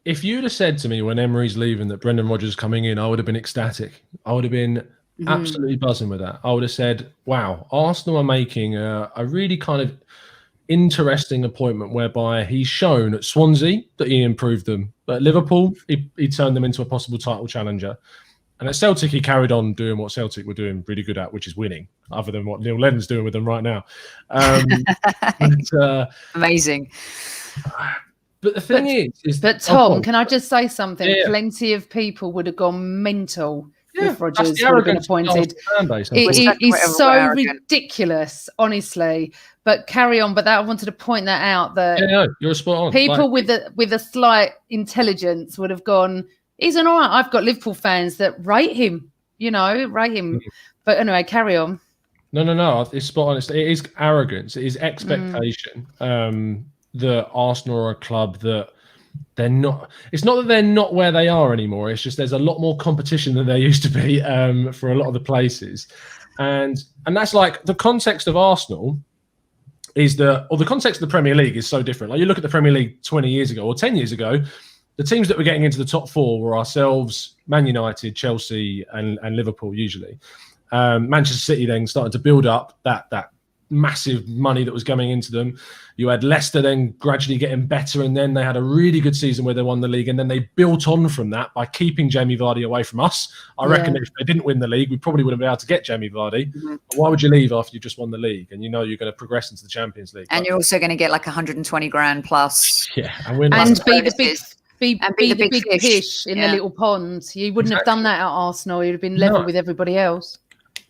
If you'd have said to me when Emery's leaving that Brendan Rodgers is coming in, I would have been ecstatic. I would have been absolutely buzzing with that. I would have said, wow, Arsenal are making a really kind of interesting appointment whereby he's shown at Swansea that he improved them. But at Liverpool, he turned them into a possible title challenger. And at Celtic, he carried on doing what Celtic were doing really good at, which is winning, other than what Neil Lennon's doing with them right now. Amazing. But the thing is but Tom, can I just say something? Yeah. Plenty of people would have gone mental if Rodgers would have been appointed. It is so ridiculous, honestly. But carry on. But I wanted to point that out, that you're spot on. People with a slight intelligence would have gone, he's an all right. I've got Liverpool fans that rate him. But anyway, carry on. No. It's spot on. It is arrogance. It is expectation. That Arsenal are a club that they're not. It's not that they're not where they are anymore. It's just there's a lot more competition than there used to be for a lot of the places, and that's like the context of Arsenal is the context of the Premier League is so different. Like you look at the Premier League 20 years ago or 10 years ago. The teams that were getting into the top four were ourselves, Man United, Chelsea, and Liverpool usually. Manchester City then started to build up that massive money that was coming into them. You had Leicester then gradually getting better, and then they had a really good season where they won the league, and then they built on from that by keeping Jamie Vardy away from us. I reckon if they didn't win the league, we probably wouldn't be able to get Jamie Vardy. But why would you leave after you just won the league and you're going to progress into the Champions League? And you're also going to get like 120 grand plus. Yeah, and be the big fish in the little pond. You wouldn't have done that at Arsenal. You'd have been level with everybody else.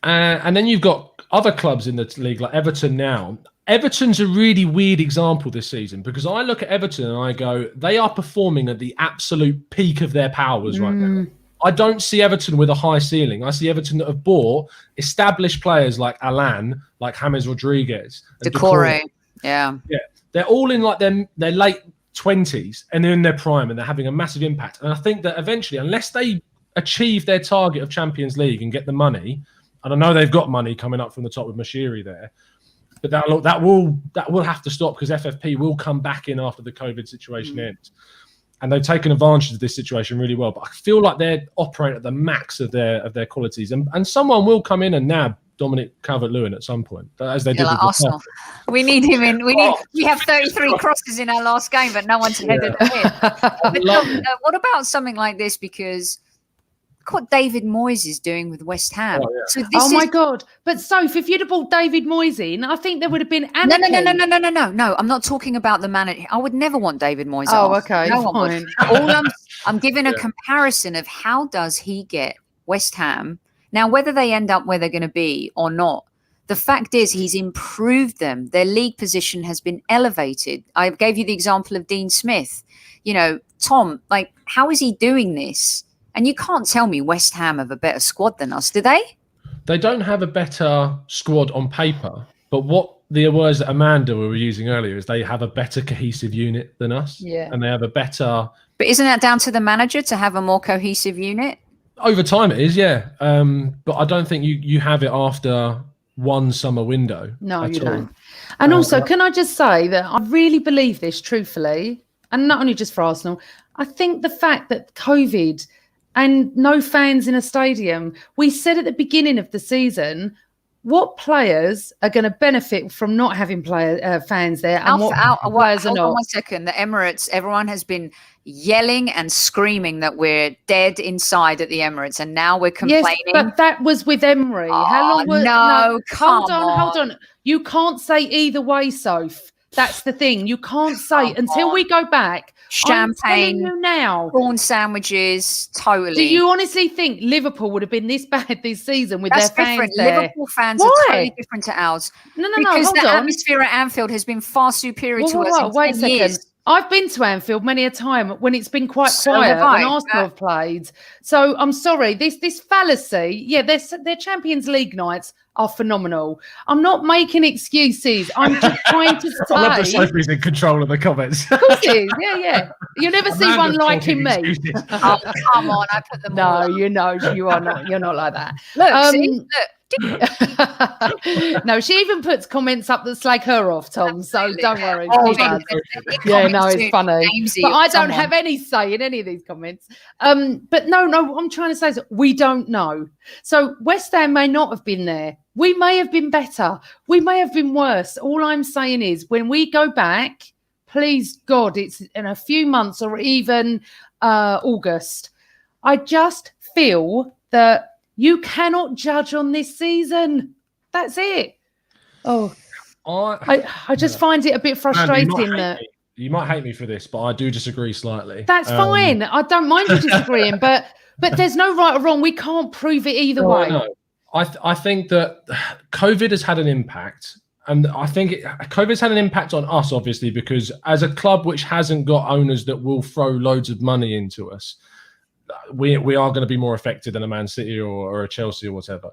And then you've got other clubs in the league like Everton now. Everton's a really weird example this season because I look at Everton and I go, they are performing at the absolute peak of their powers right now. I don't see Everton with a high ceiling. I see Everton that have bought established players like Alan, like James Rodriguez. Decore. Yeah. They're all in like their late 20s and they're in their prime and they're having a massive impact. And I think that eventually, unless they achieve their target of Champions League and get the money, and I know they've got money coming up from the top with Mashiri there, but that will have to stop because FFP will come back in after the COVID situation ends. And they've taken advantage of this situation really well. But I feel like they're operating at the max of their qualities. And someone will come in and nab Dominic Calvert-Lewin at some point, as they did with Arsenal. We need him in. We have 33 crosses in our last game, but no one's headed it in. What about something like this? Because look what David Moyes is doing with West Ham. So my God. But Soph, if you'd have brought David Moyes in, I think there would have been anarchy. No. I'm not talking about the manager. I would never want David Moyes. Okay. No one would. I'm giving a comparison of how does he get West Ham. Now, whether they end up where they're going to be or not, the fact is he's improved them. Their league position has been elevated. I gave you the example of Dean Smith. Tom, how is he doing this? And you can't tell me West Ham have a better squad than us, do they? They don't have a better squad on paper, but what the words that Amanda were using earlier is they have a better cohesive unit than us. Yeah. And they have a better But isn't that down to the manager to have a more cohesive unit? Over time it is, yeah. But I don't think you have it after one summer window. No, you don't. And also, can I just say that I really believe this truthfully, and not only just for Arsenal, I think the fact that COVID and no fans in a stadium, we said at the beginning of the season, what players are going to benefit from not having fans there, and what players are not? Hold on 1 second. The Emirates, everyone has been yelling and screaming that we're dead inside at the Emirates, and now we're complaining. Yes, but that was with Emery. How long was? No, hold on. You can't say either way, Soph. That's the thing. You can't say until we go back. Champagne, I'm telling you now. prawn sandwiches, totally. Do you honestly think Liverpool would have been this bad this season with their fans there? Liverpool fans are totally different to ours. No. Because the atmosphere at Anfield has been far superior to us. Wait a second. Years. I've been to Anfield many a time when it's been quite quiet when Arsenal have played. So I'm sorry, this fallacy. Yeah, their Champions League nights are phenomenal. I'm not making excuses. I'm just trying to say. I love that Sophie's in control of the comments. Of course it is. Yeah. You'll never see one like in me. Oh, come on, I put them all. No, you are not. You're not like that. Look. No, she even puts comments up that slag her off, Tom. Absolutely. So don't worry. Yeah, no, it's funny. But I don't have any say in any of these comments. But no, what I'm trying to say is we don't know. So West Ham may not have been there. We may have been better. We may have been worse. All I'm saying is when we go back, please God, it's in a few months or even August. I just feel that you cannot judge on this season. That's it. Oh, I just find it a bit frustrating that you might hate me for this, but I do disagree slightly. That's fine. I don't mind you disagreeing, but there's no right or wrong. We can't prove it either way. No. I think that COVID has had an impact. And I think COVID's had an impact on us, obviously, because as a club which hasn't got owners that will throw loads of money into us, we are going to be more affected than a Man City or a Chelsea or whatever.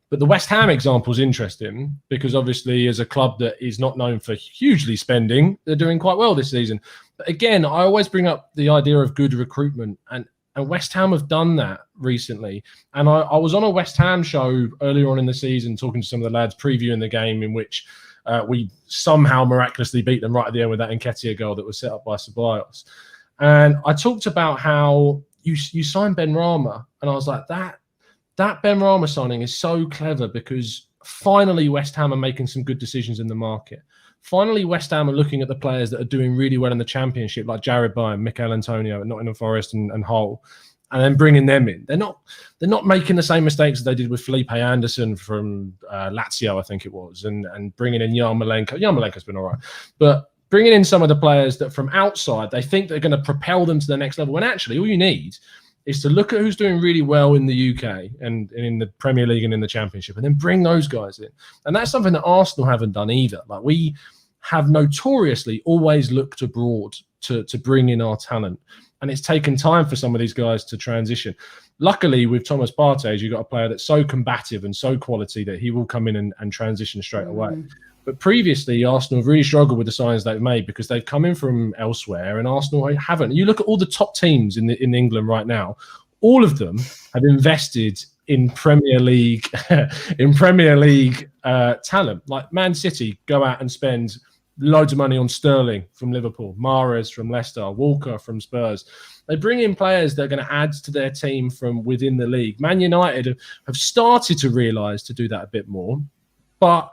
But the West Ham example is interesting because obviously as a club that is not known for hugely spending, they're doing quite well this season. But again, I always bring up the idea of good recruitment, and West Ham have done that recently. And I was on a West Ham show earlier on in the season talking to some of the lads previewing the game in which we somehow miraculously beat them right at the end with that Nketiah goal that was set up by Ceballos. And I talked about how you signed Ben Rama, and I was like, that Ben Rama signing is so clever because finally West Ham are making some good decisions in the market. Finally, West Ham are looking at the players that are doing really well in the Championship, like Jared Bowen, Mikel Antonio at Nottingham Forest and Hull, and then bringing them in. They're not making the same mistakes as they did with Felipe Anderson from Lazio, I think it was, and bringing in Yarmolenko. Yarmolenko's been all right, but bringing in some of the players that from outside, they think they're going to propel them to the next level. When actually, all you need is to look at who's doing really well in the UK and in the Premier League and in the Championship, and then bring those guys in. And that's something that Arsenal haven't done either. Like, we have notoriously always looked abroad to bring in our talent. And it's taken time for some of these guys to transition. Luckily, with Thomas Partey, you've got a player that's so combative and so quality that he will come in and transition straight away. But previously, Arsenal have really struggled with the signings they've made because they've come in from elsewhere and Arsenal haven't. You look at all the top teams in England right now, all of them have invested in Premier League talent. Like Man City go out and spend loads of money on Sterling from Liverpool, Mahrez from Leicester, Walker from Spurs. They bring in players that are going to add to their team from within the league. Man United have started to realise to do that a bit more, but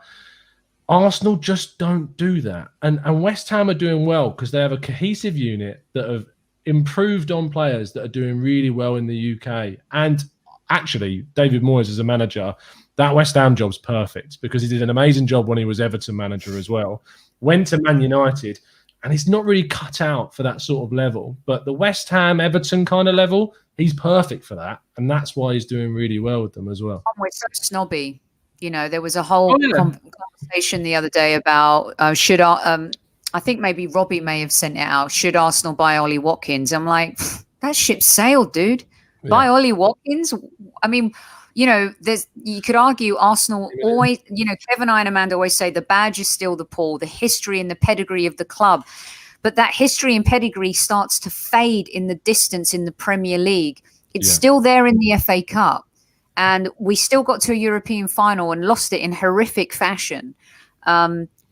Arsenal just don't do that. And West Ham are doing well because they have a cohesive unit that have improved on players that are doing really well in the UK. And actually, David Moyes as a manager, that West Ham job's perfect because he did an amazing job when he was Everton manager as well. Went to Man United, and he's not really cut out for that sort of level. But the West Ham, Everton kind of level, he's perfect for that. And that's why he's doing really well with them as well. We're so snobby. You know, there was a whole conversation the other day about I think maybe Robbie may have sent it out. Should Arsenal buy Ollie Watkins? I'm like, that ship sailed, dude. Yeah. Buy Ollie Watkins? I mean, you know, you could argue Arsenal always, you know, Kevin and Amanda always say the badge is still the Paul, the history and the pedigree of the club. but that history and pedigree starts to fade in the distance in the Premier League. It's still there in the FA Cup, and we still got to a European final and lost it in horrific fashion.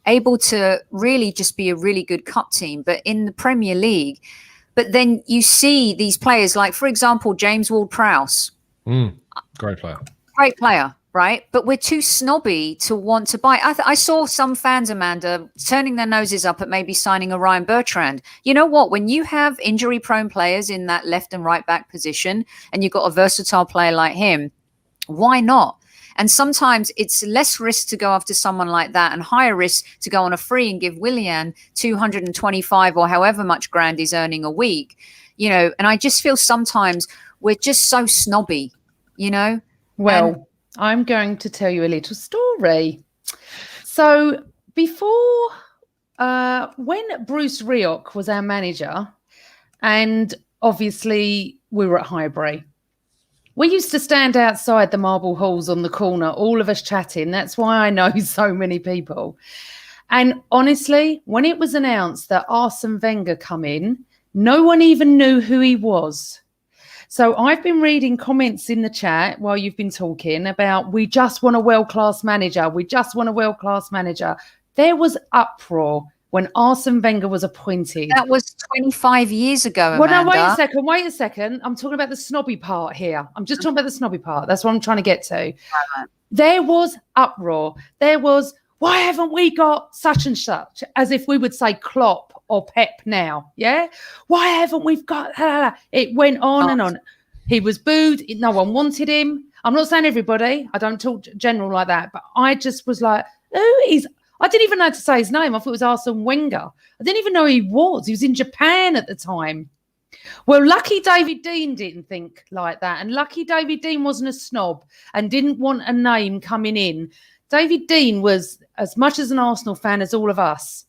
Able to really just be a really good cup team, but in the Premier League. But then you see these players like, for example, James Ward-Prowse. Great player. Great player, right? But we're too snobby to want to buy. I saw some fans, Amanda, turning their noses up at maybe signing a Ryan Bertrand. You know what? When you have injury-prone players in that left and right back position, and you've got a versatile player like him, why not? And sometimes it's less risk to go after someone like that and higher risk to go on a free and give Willian 225 or however much grand he's earning a week, you know. And I just feel sometimes we're just so snobby, you know. Well, I'm going to tell you a little story. So before, when Bruce Rioch was our manager, and obviously we were at Highbury, we used to stand outside the marble halls on the corner, all of us chatting. That's why I know so many people. And honestly, when it was announced that Arsene Wenger come in, no one even knew who he was. So I've been reading comments in the chat while you've been talking about, we just want a world-class manager. We just want a world-class manager. There was uproar when Arsene Wenger was appointed. That was 25 years ago, Amanda. Well, no, wait a second. I'm talking about the snobby part here. I'm just talking about the snobby part. That's what I'm trying to get to. There was uproar. There was, why haven't we got such and such? As if we would say Klopp or Pep now, yeah? Why haven't we got... It went on and on. He was booed. No one wanted him. I'm not saying everybody. I don't talk general like that. But I just was like, who is... I didn't even know how to say his name. I thought it was Arsene Wenger. I didn't even know who he was. He was in Japan at the time. Well, lucky David Dean didn't think like that. And lucky David Dean wasn't a snob and didn't want a name coming in. David Dean was as much as an Arsenal fan as all of us.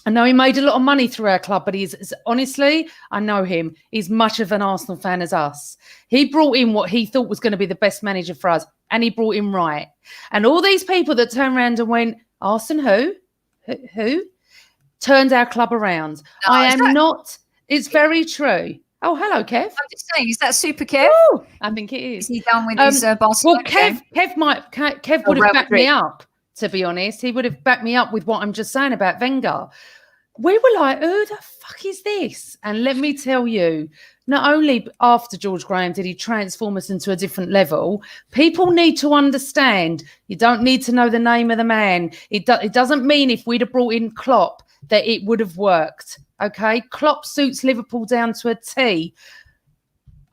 I know he made a lot of money through our club, but he's honestly, I know him. He's much of an Arsenal fan as us. He brought in what he thought was going to be the best manager for us, and he brought him right. And all these people that turned around and went, Arsene who? Turned our club around. No, I am not. It's very true. Oh, hello, Kev. I'm just saying, is that Super Kev? Ooh, I think it is. Is he done with his Barcelona? Well, Kev would have backed me up, to be honest. He would have backed me up with what I'm just saying about Wenger. We were like, who the fuck is this? And let me tell you, not only after George Graham did he transform us into a different level, people need to understand you don't need to know the name of the man. It doesn't mean if we'd have brought in Klopp that it would have worked, okay? Klopp suits Liverpool down to a T.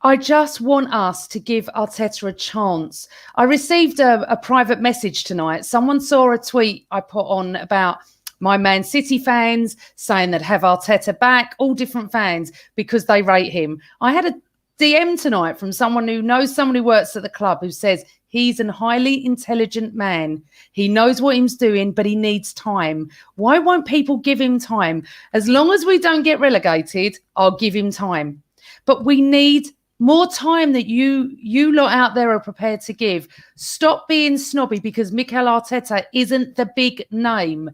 I just want us to give Arteta a chance. I received a private message tonight. Someone saw a tweet I put on about my Man City fans saying that have Arteta back, all different fans, because they rate him. I had a DM tonight from someone who knows someone who works at the club who says he's a highly intelligent man. He knows what he's doing, but he needs time. Why won't people give him time? As long as we don't get relegated, I'll give him time. But we need more time that you lot out there are prepared to give. Stop being snobby because Mikel Arteta isn't the big name.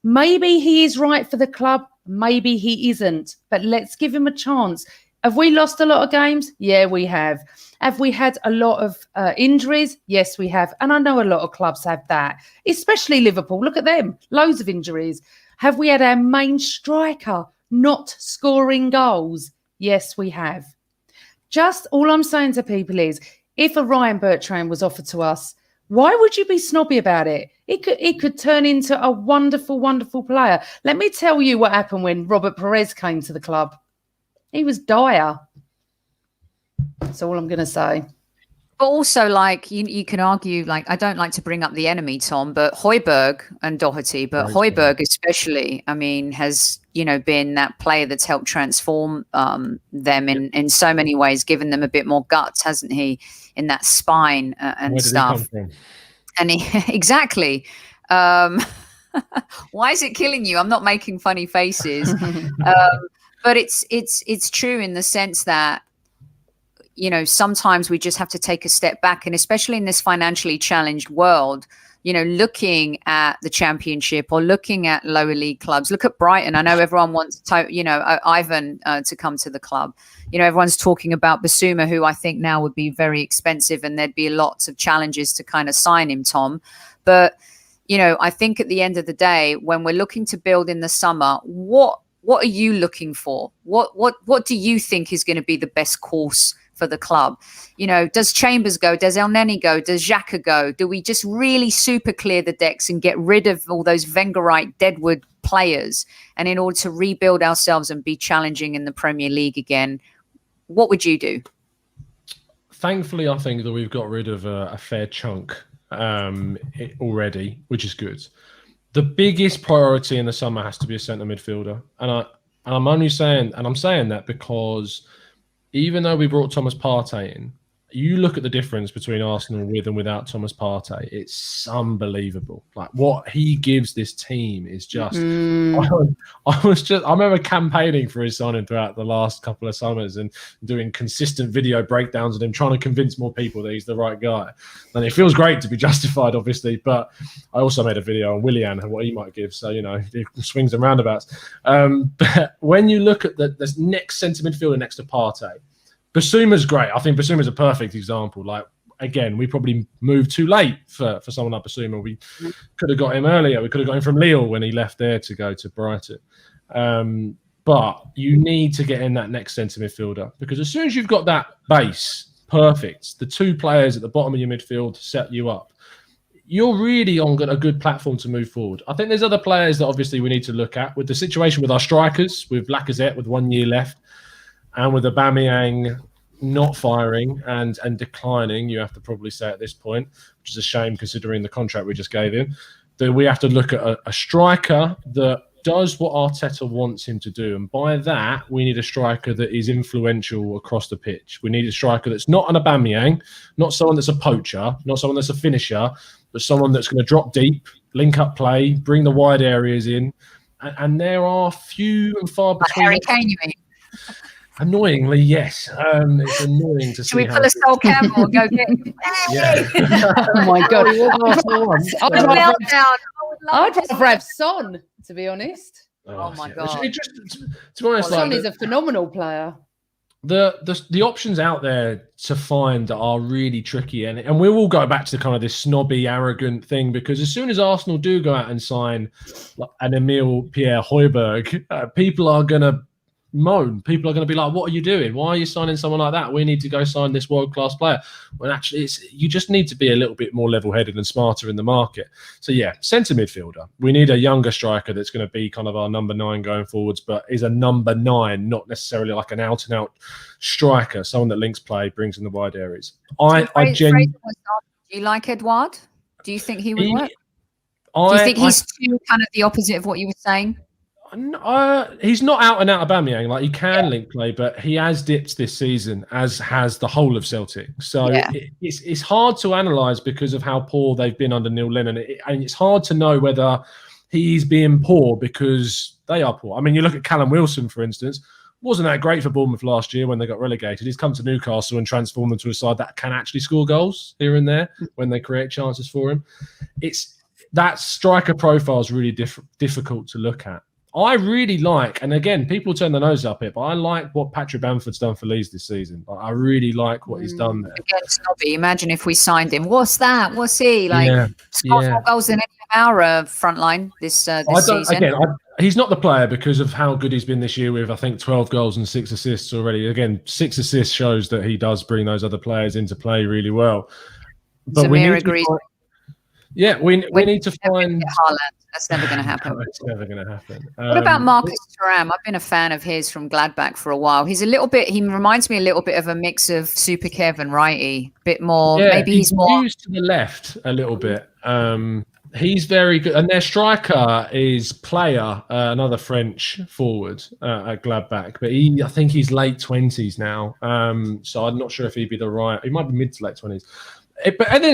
Maybe he is right for the club. Maybe he isn't. But let's give him a chance. Have we lost a lot of games? Yeah, we have. Have we had a lot of injuries? Yes, we have. And I know a lot of clubs have that, especially Liverpool. Look at them. Loads of injuries. Have we had our main striker not scoring goals? Yes, we have. Just all I'm saying to people is, if a Ryan Bertrand was offered to us, why would you be snobby about it? It could turn into a wonderful, wonderful player. Let me tell you what happened when Robert Perez came to the club. He was dire. That's all I'm going to say. But also, like, you can argue, like, I don't like to bring up the enemy, Tom, but Højbjerg and Doherty, but Højbjerg especially, I mean, has, you know, been that player that's helped transform them in so many ways, given them a bit more guts, hasn't he, in that spine and stuff. And exactly. Why is it killing you? I'm not making funny faces. But it's true in the sense that, you know, sometimes we just have to take a step back. And especially in this financially challenged world, looking at the Championship or looking at lower league clubs. Look at Brighton. I know everyone wants Ivan to come to the club. Everyone's talking about Basuma, who I think now would be very expensive, and there'd be lots of challenges to kind of sign him, Tom. But I think at the end of the day, when we're looking to build in the summer, what are you looking for? What do you think is going to be the best course for the club? Does Chambers go? Does El Neni go? Does Xhaka go? Do we just really super clear the decks and get rid of all those Wengerite deadwood players? And in order to rebuild ourselves and be challenging in the Premier League again, what would you do? Thankfully, I think that we've got rid of a fair chunk already, which is good. The biggest priority in the summer has to be a centre midfielder, and I'm saying that because even though we brought Thomas Partey in, you look at the difference between Arsenal with and without Thomas Partey, it's unbelievable. Like what he gives this team is just. I remember campaigning for his signing throughout the last couple of summers and doing consistent video breakdowns of him, trying to convince more people that he's the right guy. And it feels great to be justified, obviously, but I also made a video on Willian and what he might give. So it swings and roundabouts. But when you look at the next centre midfielder next to Partey, Basuma's great. I think Basuma's a perfect example. Like, again, we probably moved too late for someone like Basuma. We could have got him earlier. We could have got him from Lille when he left there to go to Brighton. But you need to get in that next centre midfielder, because as soon as you've got that base, perfect, the two players at the bottom of your midfield set you up, you're really on a good platform to move forward. I think there's other players that obviously we need to look at. With the situation with our strikers, with Lacazette with 1 year left, and with Aubameyang not firing and declining, you have to probably say at this point, which is a shame considering the contract we just gave him, that we have to look at a striker that does what Arteta wants him to do. And by that, we need a striker that is influential across the pitch. We need a striker that's not an Aubameyang, not someone that's a poacher, not someone that's a finisher, but someone that's going to drop deep, link up play, bring the wide areas in. And there are few and far between. Harry Kane, you mean? Annoyingly, yes. It's annoying to see. Should we pull a Sol Campbell and go get him? Yeah. Oh my God. I'd rather have Son, to be honest. Oh my God. To be honest, Son is a phenomenal player. The options out there to find are really tricky, and we will go back to kind of this snobby, arrogant thing, because as soon as Arsenal do go out and sign an Emile Pierre Højbjerg, people are going to moan. People are going to be like, what are you doing? Why are you signing someone like that? We need to go sign this world-class player. When actually you just need to be a little bit more level-headed and smarter in the market. So yeah, centre midfielder. We need a younger striker that's going to be kind of our number 9 going forwards, but is a number 9, not necessarily like an out-and-out striker, someone that links play, brings in the wide areas. Do you like Edouard? Do you think he would work? Do you think he's too kind of the opposite of what you were saying? He's not out and out Aubameyang. Like, he can link play, but he has dipped this season, as has the whole of Celtic. So it's hard to analyse because of how poor they've been under Neil Lennon, and it's hard to know whether he's being poor because they are poor. I mean, you look at Callum Wilson, for instance. Wasn't that great for Bournemouth last year when they got relegated. He's come to Newcastle and transformed them to a side that can actually score goals here and there when they create chances for him. That striker profile is really difficult to look at. I really like, and again, people turn their nose up it, but I like what Patrick Bamford's done for Leeds this season. I really like what he's done there. Again, snobby. Imagine if we signed him. What's that? What's he? Scored more goals than any of our front line this season. Again, he's not the player because of how good he's been this year with, I think, 12 goals and 6 assists already. Again, 6 assists shows that he does bring those other players into play really well. But Samir agrees. We need to find Haaland. That's never going to happen. It's never going to happen. What about Marcus Thuram? I've been a fan of his from Gladbach for a while. He reminds me a little bit of a mix of Super Kevin, righty, bit more. Maybe he's more used to the left a little bit. He's very good, and their striker is Player, another French forward at Gladbach, but I think he's late 20s now. So I'm not sure if he'd be the right. He might be mid to late 20s. But at the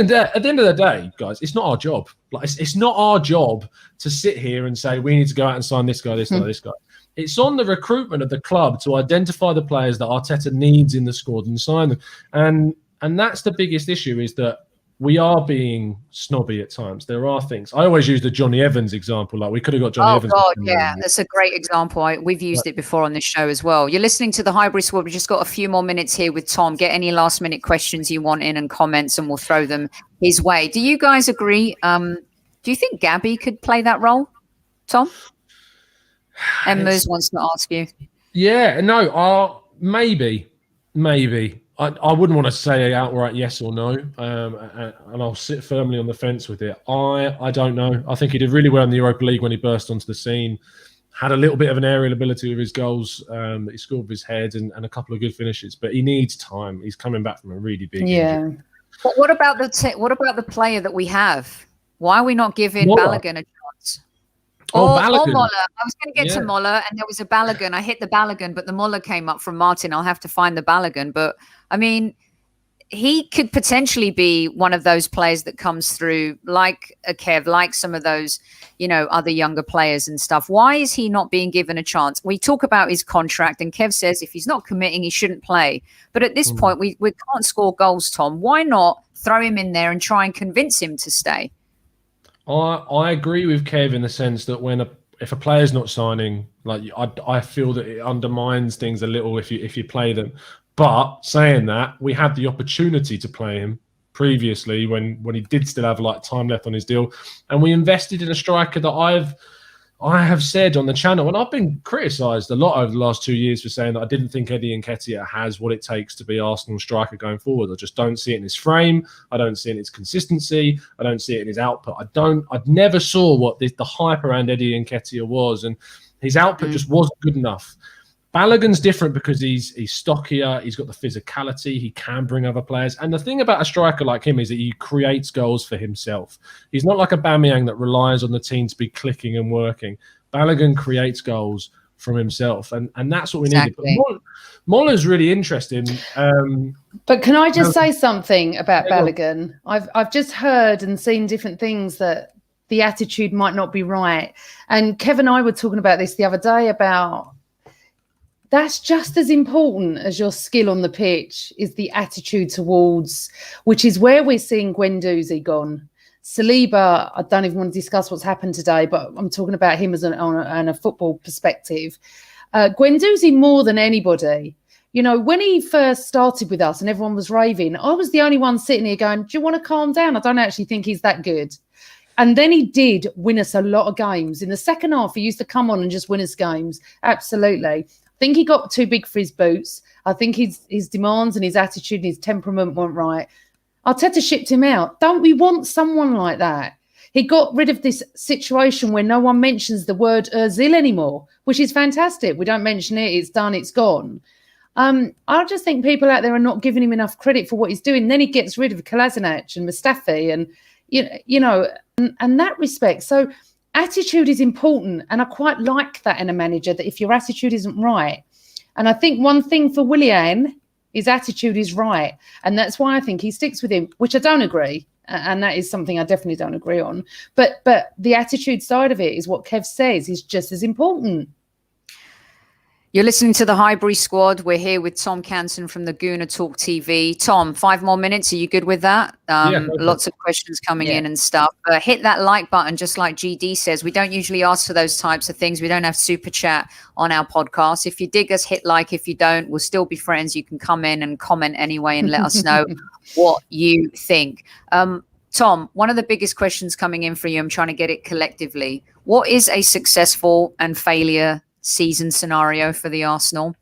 end of the day, guys, it's not our job. It's not our job to sit here and say we need to go out and sign this guy, this guy, this guy. It's on the recruitment of the club to identify the players that Arteta needs in the squad and sign them. And that's the biggest issue, is that we are being snobby at times. There are things. I always use the Johnny Evans example. Like, we could have got Johnny Evans. Oh, God, yeah. That's a great example. We've used it before on this show as well. You're listening to the Hybrid Squad. We've just got a few more minutes here with Tom. Get any last-minute questions you want in and comments, and we'll throw them his way. Do you guys agree? Do you think Gabby could play that role, Tom? Emma's wants to ask you. Yeah, no, maybe. I wouldn't want to say outright yes or no, and I'll sit firmly on the fence with it. I don't know. I think he did really well in the Europa League when he burst onto the scene. Had a little bit of an aerial ability with his goals. He scored with his head and a couple of good finishes, but he needs time. He's coming back from a really big injury. But what about the player that we have? Why are we not giving Balogun a chance? Or Moller. I was going to get to Moller, and there was a Balogun. I hit the Balogun, but the Moller came up from Martin. I'll have to find the Balogun. But, I mean, he could potentially be one of those players that comes through like a Kev, like some of those, other younger players and stuff. Why is he not being given a chance? We talk about his contract, and Kev says if he's not committing, he shouldn't play. But at this point, we can't score goals, Tom. Why not throw him in there and try and convince him to stay? I agree with Kev in the sense that if a player's not signing, like I feel that it undermines things a little if you play them. But saying that, we had the opportunity to play him previously when he did still have time left on his deal, and we invested in a striker that I have said on the channel, and I've been criticised a lot over the last 2 years for saying that I didn't think Eddie Nketiah has what it takes to be Arsenal striker going forward. I just don't see it in his frame. I don't see it in his consistency. I don't see it in his output. I never saw what the hype around Eddie Nketiah was, and his output just wasn't good enough. Balogun's different because he's stockier. He's got the physicality. He can bring other players. And the thing about a striker like him is that he creates goals for himself. He's not like a Aubameyang that relies on the team to be clicking and working. Balogun creates goals from himself. And that's what we needed. But Moller's really interesting. But can I just say something about Balogun? I've just heard and seen different things that the attitude might not be right. And Kev and I were talking about this the other day about that's just as important as your skill on the pitch is the attitude towards, which is where we're seeing Guendouzi gone. Saliba, I don't even want to discuss what's happened today, but I'm talking about him as on a football perspective. Guendouzi more than anybody. When he first started with us and everyone was raving, I was the only one sitting here going, do you want to calm down? I don't actually think he's that good. And then he did win us a lot of games. In the second half, he used to come on and just win us games. Absolutely. I think he got too big for his boots. I think his demands and his attitude and his temperament weren't right. Arteta shipped him out. Don't we want someone like that? He got rid of this situation where no one mentions the word Ozil anymore, which is fantastic. We don't mention it. It's done. It's gone. I just think people out there are not giving him enough credit for what he's doing. Then he gets rid of Kolasinac and Mustafi and, and that respect. So attitude is important, and I quite like that in a manager, that if your attitude isn't right. And I think one thing for Willian, his attitude is right. And that's why I think he sticks with him, which I don't agree. And that is something I definitely don't agree on. But the attitude side of it is what Kev says is just as important. You're listening to the Highbury Squad. We're here with Tom Canton from the Gooner Talk TV. Tom, 5 more minutes. Are you good with that? Lots of questions coming in and stuff. Hit that like button, just like GD says. We don't usually ask for those types of things. We don't have super chat on our podcast. If you dig us, hit like. If you don't, we'll still be friends. You can come in and comment anyway and let us know what you think. Tom, one of the biggest questions coming in for you, I'm trying to get it collectively. What is a successful and failure season scenario for the Arsenal?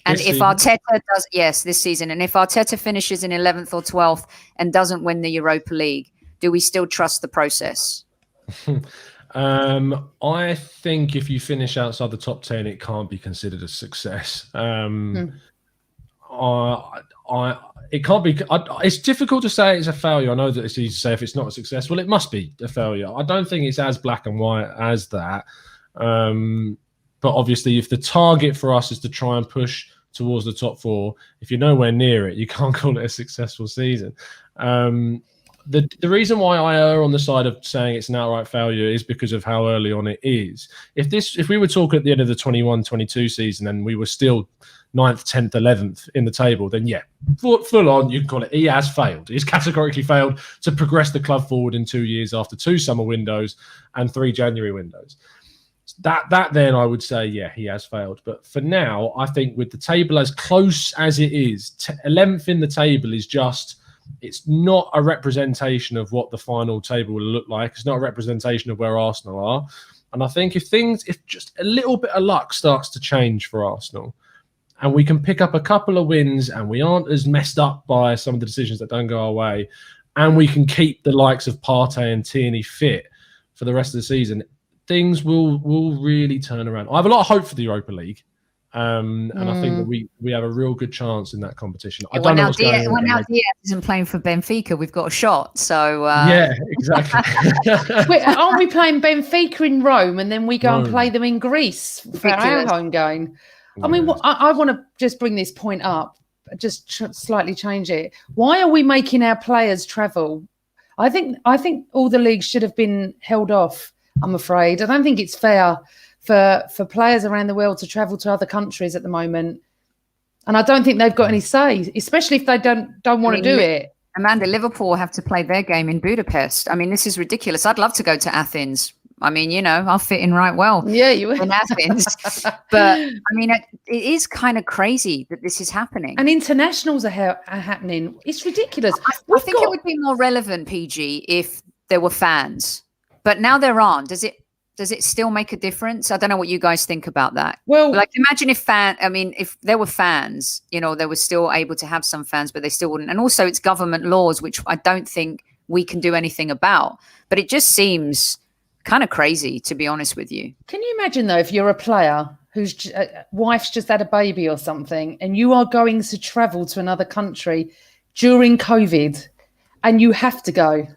And if Arteta does, this season, and if Arteta finishes in 11th or 12th and doesn't win the Europa League, do we still trust the process? I think if you finish outside the top 10, it can't be considered a success. It can't be. It's difficult to say it's a failure. I know that it's easy to say if it's not a success. Well, it must be a failure. I don't think it's as black and white as that. But obviously, if the target for us is to try and push towards the top 4, if you're nowhere near it, you can't call it a successful season. the reason why I err on the side of saying it's an outright failure is because of how early on it is. If we were talking at the end of the 21-22 season and we were still 9th, 10th, 11th in the table, then yeah, full on, you can call it. He has failed. He's categorically failed to progress the club forward in 2 years after 2 summer windows and 3 January windows. That then I would say, yeah, he has failed. But for now, I think with the table as close as it is, 11th in the table is just, it's not a representation of what the final table will look like. It's not a representation of where Arsenal are. And I think if just a little bit of luck starts to change for Arsenal, and we can pick up a couple of wins and we aren't as messed up by some of the decisions that don't go our way, and we can keep the likes of Partey and Tierney fit for the rest of the season, things will really turn around. I have a lot of hope for the Europa League. And I think that we have a real good chance in that competition. I don't know what's going on. When now Diaz isn't playing for Benfica, we've got a shot. So yeah, exactly. Wait, aren't we playing Benfica in Rome and then we go and play them in Greece for our home game? I mean, I want to just bring this point up, just slightly change it. Why are we making our players travel? I think all the leagues should have been held off, I'm afraid. I don't think it's fair for players around the world to travel to other countries at the moment. And I don't think they've got any say, especially if they don't want to do it. Amanda, Liverpool have to play their game in Budapest. I mean, this is ridiculous. I'd love to go to Athens. I mean, you know, I'll fit in right well. Yeah, you would. In Athens. But, I mean, it is kind of crazy that this is happening. And internationals are happening. It's ridiculous. I think it would be more relevant, PG, if there were fans. But now there aren't. Does it still make a difference? I don't know what you guys think about that. Well, like imagine if there were fans, you know, they were still able to have some fans, but they still wouldn't. And also it's government laws, which I don't think we can do anything about. But it just seems kind of crazy, to be honest with you. Can you imagine, though, if you're a player whose wife's just had a baby or something and you are going to travel to another country during COVID and you have to go?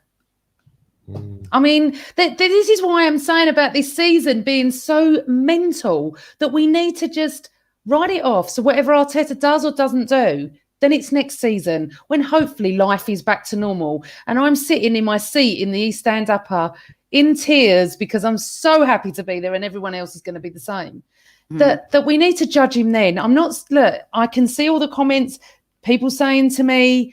I mean, this is why I'm saying about this season being so mental that we need to just write it off. So whatever Arteta does or doesn't do, then it's next season when hopefully life is back to normal. And I'm sitting in my seat in the East Stand Upper in tears because I'm so happy to be there and everyone else is going to be the same. That we need to judge him then. I can see all the comments, people saying to me,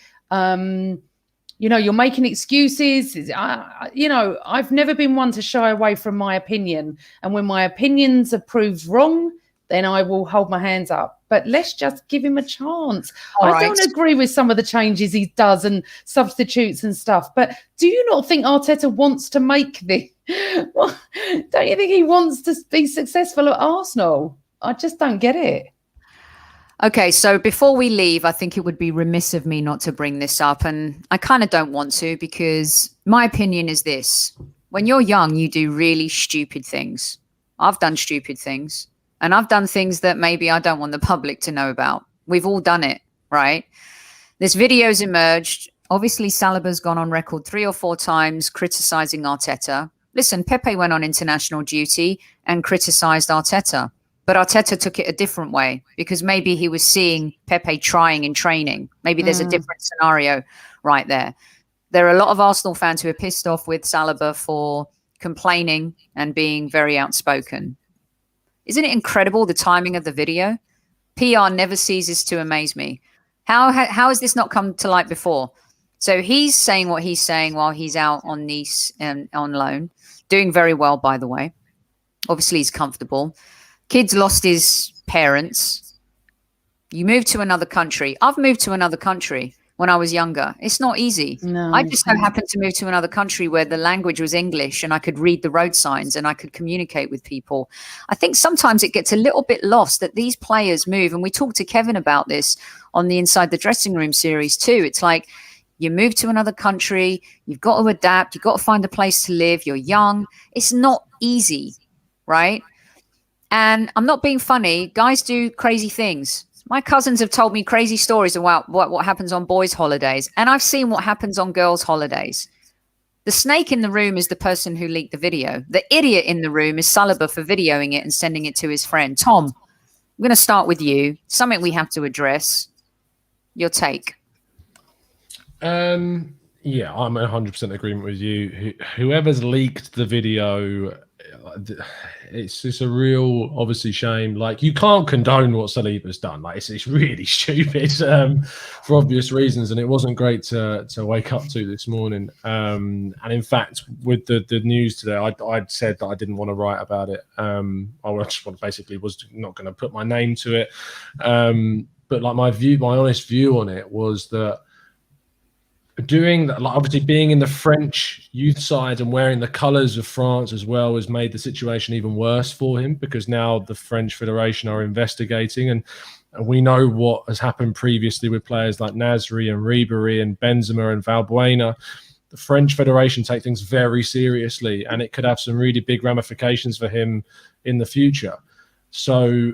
you know, you're making excuses. I've never been one to shy away from my opinion. And when my opinions are proved wrong, then I will hold my hands up. But let's just give him a chance. I don't agree with some of the changes he does and substitutes and stuff. But do you not think Arteta wants to make this? Well, don't you think he wants to be successful at Arsenal? I just don't get it. Okay, so before we leave, I think it would be remiss of me not to bring this up. And I kind of don't want to because my opinion is this. When you're young, you do really stupid things. I've done stupid things. And I've done things that maybe I don't want the public to know about. We've all done it, right? This video's emerged. Obviously, Saliba's gone on record 3 or 4 times criticising Arteta. Listen, Pepe went on international duty and criticised Arteta. But Arteta took it a different way because maybe he was seeing Pepe trying in training. Maybe there's a different scenario right there. There are a lot of Arsenal fans who are pissed off with Saliba for complaining and being very outspoken. Isn't it incredible, the timing of the video? PR never ceases to amaze me. How has this not come to light before? So he's saying what he's saying while he's out on Nice on loan. Doing very well, by the way. Obviously, he's comfortable. Kid's lost his parents. You move to another country. I've moved to another country when I was younger. It's not easy. No, I just so happened to move to another country where the language was English and I could read the road signs and I could communicate with people. I think sometimes it gets a little bit lost that these players move. And we talked to Kevin about this on the Inside the Dressing Room series too. It's like you move to another country. You've got to adapt. You've got to find a place to live. You're young. It's not easy, right? And I'm not being funny. Guys do crazy things. My cousins have told me crazy stories about what happens on boys' holidays. And I've seen what happens on girls' holidays. The snake in the room is the person who leaked the video. The idiot in the room is Saliba for videoing it and sending it to his friend. Tom, I'm going to start with you. Something we have to address. Your take. Yeah, I'm 100% agreement with you. Whoever's leaked the video, it's just a real, obviously, shame. Like, you can't condone what Saliba's done. Like, it's really stupid for obvious reasons, and it wasn't great to wake up to this morning. And in fact, with the news today, I'd said that I didn't want to write about it. I just basically was not going to put my name to it. But like my honest view on it was that doing that, like obviously being in the French youth side and wearing the colours of France as well has made the situation even worse for him, because now the French Federation are investigating, and we know what has happened previously with players like Nasri and Ribéry and Benzema and Valbuena. The French Federation take things very seriously, and it could have some really big ramifications for him in the future. So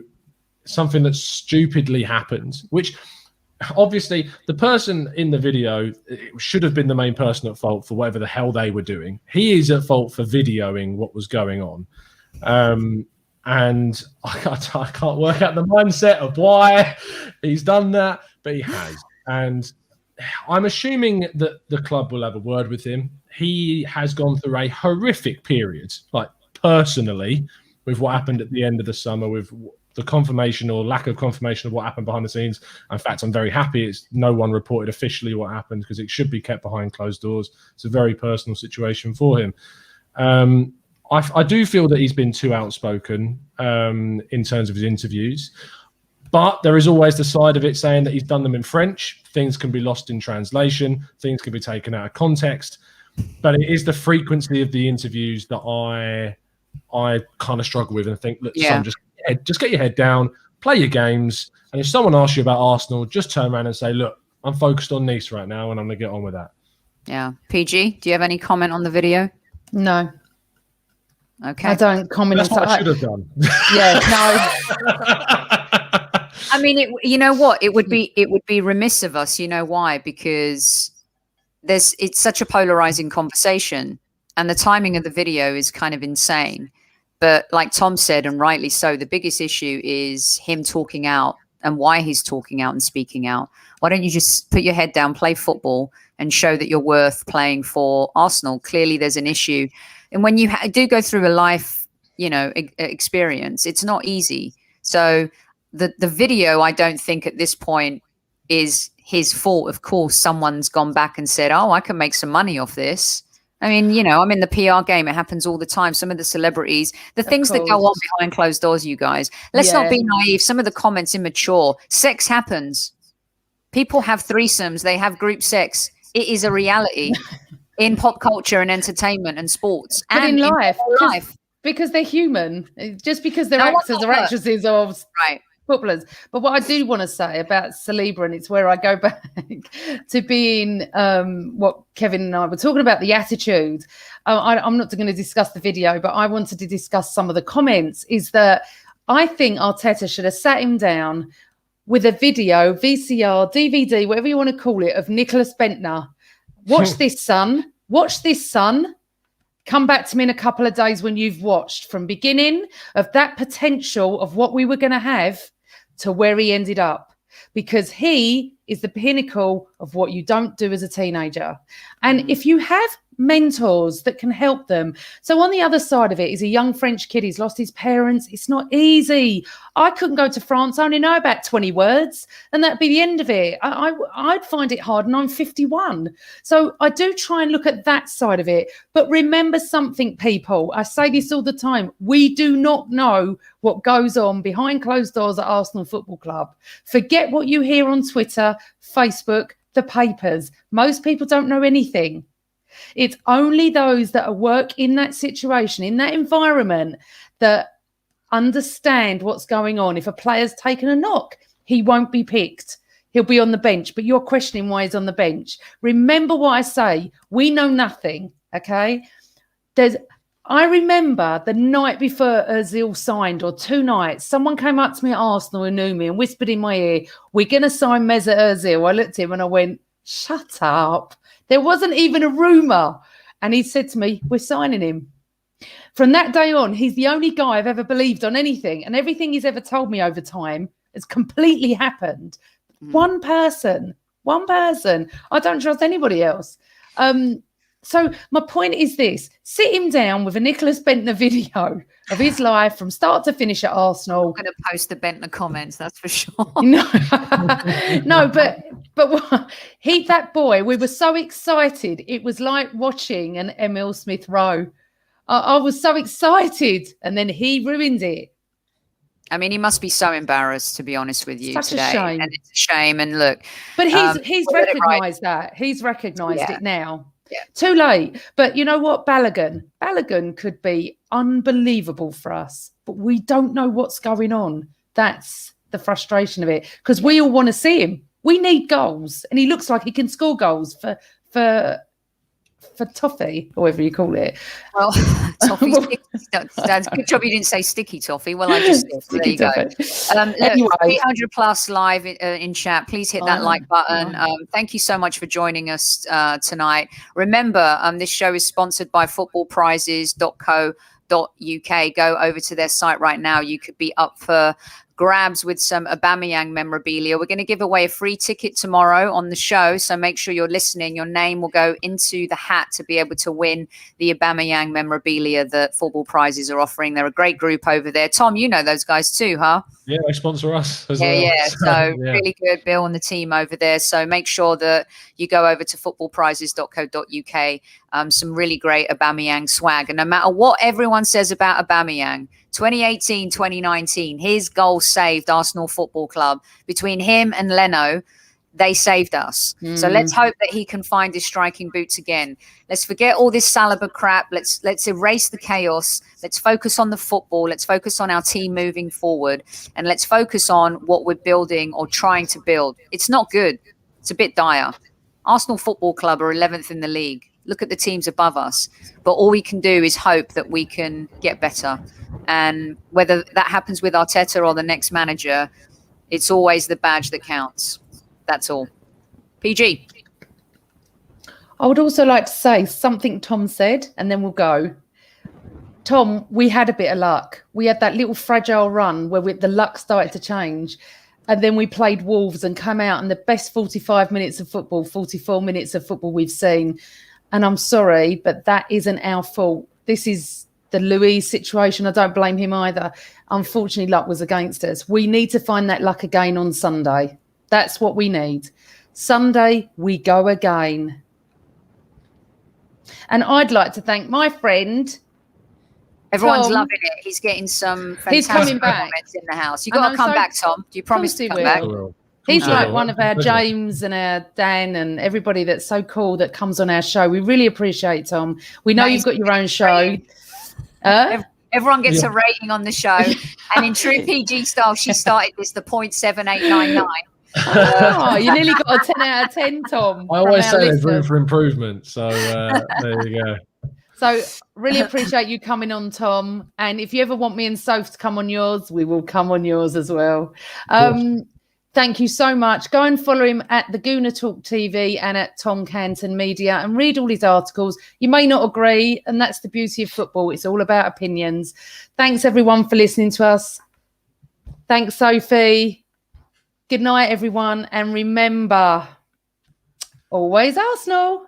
something that stupidly happened, which obviously the person in the video should have been the main person at fault for whatever the hell they were doing. He is at fault for videoing what was going on. And I can't work out the mindset of why he's done that, but he has. And I'm assuming that the club will have a word with him. He has gone through a horrific period, like personally, with what happened at the end of the summer, with the confirmation or lack of confirmation of what happened behind the scenes. In fact, I'm very happy it's no one reported officially what happened, because it should be kept behind closed doors. It's a very personal situation for him. I do feel that he's been too outspoken in terms of his interviews, but there is always the side of it saying that he's done them in French. Things can be lost in translation. Things can be taken out of context. But it is the frequency of the interviews that I kind of struggle with and think, look, son, just get your head down, play your games, and if someone asks you about Arsenal, just turn around and say, look, I'm focused on Nice right now and I'm going to get on with that. Yeah. PG, do you have any comment on the video? No. Okay. I don't comment. That's what I should have done. Yeah, no. I mean, you know what? It would be remiss of us. You know why? Because it's such a polarizing conversation, and the timing of the video is kind of insane. But like Tom said, and rightly so, the biggest issue is him talking out and why he's talking out and speaking out. Why don't you just put your head down, play football, and show that you're worth playing for Arsenal? Clearly, there's an issue. And when you do go through a life, experience, it's not easy. So the video, I don't think at this point is his fault. Of course, someone's gone back and said, oh, I can make some money off this. I mean, I'm in the PR game. It happens all the time. Some of the celebrities, the things that go on behind closed doors, you guys. Let's not be naive. Some of the comments immature. Sex happens. People have threesomes. They have group sex. It is a reality in pop culture and entertainment and sports. But and in life. Because they're human. Just because they're actors or actresses or footballers. But what I do want to say about Saliba, and it's where I go back to being what Kevin and I were talking about, the attitude. I'm not going to discuss the video, but I wanted to discuss some of the comments, is that I think Arteta should have sat him down with a video, VCR, DVD, whatever you want to call it, of Nicholas Bentner. Watch this, son. Watch this, son. Come back to me in a couple of days when you've watched from beginning of that potential of what we were going to have to where he ended up, because he is the pinnacle of what you don't do as a teenager. And if you have mentors that can help them. So on the other side of it is a young French kid. He's lost his parents. It's not easy. I couldn't go to France. I only know about 20 words and that'd be the end of it. I'd find it hard, and I'm 51. So I do try and look at that side of it. But remember something, people. I say this all the time. We do not know what goes on behind closed doors at Arsenal Football Club. Forget what you hear on Twitter, Facebook, the papers. Most people don't know anything. It's only those that work in that situation, in that environment, that understand what's going on. If a player's taken a knock, he won't be picked. He'll be on the bench, but you're questioning why he's on the bench. Remember what I say. We know nothing, okay? I remember the night before Ozil signed, or 2 nights, someone came up to me at Arsenal who knew me and whispered in my ear, we're going to sign Mesut Ozil. I looked at him and I went, shut up. There wasn't even a rumour. And he said to me, we're signing him. From that day on, he's the only guy I've ever believed on anything. And everything he's ever told me over time has completely happened. One person. I don't trust anybody else. So my point is this: sit him down with a Nicholas Bentner video of his life from start to finish at Arsenal. I'm going to post the Bentner comments, that's for sure. No, no, but that boy, we were so excited. It was like watching an Emil Smith Rowe. I was so excited, and then he ruined it. I mean, he must be so embarrassed, to be honest with you, today. A shame. And it's a shame. And look, but he's recognised that. He's recognised it now. Yeah. Too late. But you know what, Balogun could be unbelievable for us, but we don't know what's going on. That's the frustration of it, because we all want to see him. We need goals, and he looks like he can score goals for toffee, or whatever you call it. Well, toffee. That's good job you didn't say sticky toffee. Well, I just did. There you go. Anyway. 800 plus live in chat. Please hit that like button. Thank you so much for joining us tonight. Remember, this show is sponsored by footballprizes.co.uk. Go over to their site right now. You could be up for grabs with some Aubameyang memorabilia. We're going to give away a free ticket tomorrow on the show, so make sure you're listening. Your name will go into the hat to be able to win the Aubameyang memorabilia that Football Prizes are offering. They're a great group over there. Tom, you know those guys too, huh? Yeah, they sponsor us as well. Yeah. So really good, Bill and the team over there. So make sure that you go over to footballprizes.co.uk. Some really great Aubameyang swag. And no matter what everyone says about Aubameyang, 2018, 2019, his goal saved Arsenal Football Club. Between him and Leno, they saved us. So let's hope that he can find his striking boots again. Let's forget all this Saliba crap. Let's erase the chaos. Let's focus on the football. Let's focus on our team moving forward. And let's focus on what we're building or trying to build. It's not good. It's a bit dire. Arsenal Football Club are 11th in the league. Look at the teams above us. But all we can do is hope that we can get better. And whether that happens with Arteta or the next manager, it's always the badge that counts. That's all. PG. I would also like to say something Tom said, and then we'll go. Tom, we had a bit of luck. We had that little fragile run where the luck started to change. And then we played Wolves and come out in the best 45 minutes of football, 44 minutes of football we've seen. And I'm sorry, but that isn't our fault. This is the Luis situation. I don't blame him either. Unfortunately, luck was against us. We need to find that luck again on Sunday. That's what we need. Sunday, we go again. And I'd like to thank my friend. Everyone's Tom. loving it. He's getting some He's fantastic coming back. comments in the house. You've got to come back, Tom. Do you promise to come will. back? He's like one of our James and our Dan and everybody that's so cool that comes on our show. We really appreciate Tom. We know you've got your own show. Everyone gets a rating on the show. And in true PG style, she started this, the 0.7899. Oh, you nearly got a 10 out of 10, Tom. I always say there's room for improvement. So there you go. So really appreciate you coming on, Tom. And if you ever want me and Soph to come on yours, we will come on yours as well. Thank you so much. Go and follow him at the Gooner Talk TV and at Tom Canton Media and read all his articles. You may not agree, and that's the beauty of football. It's all about opinions. Thanks, everyone, for listening to us. Thanks, Sophie. Good night, everyone. And remember, always Arsenal.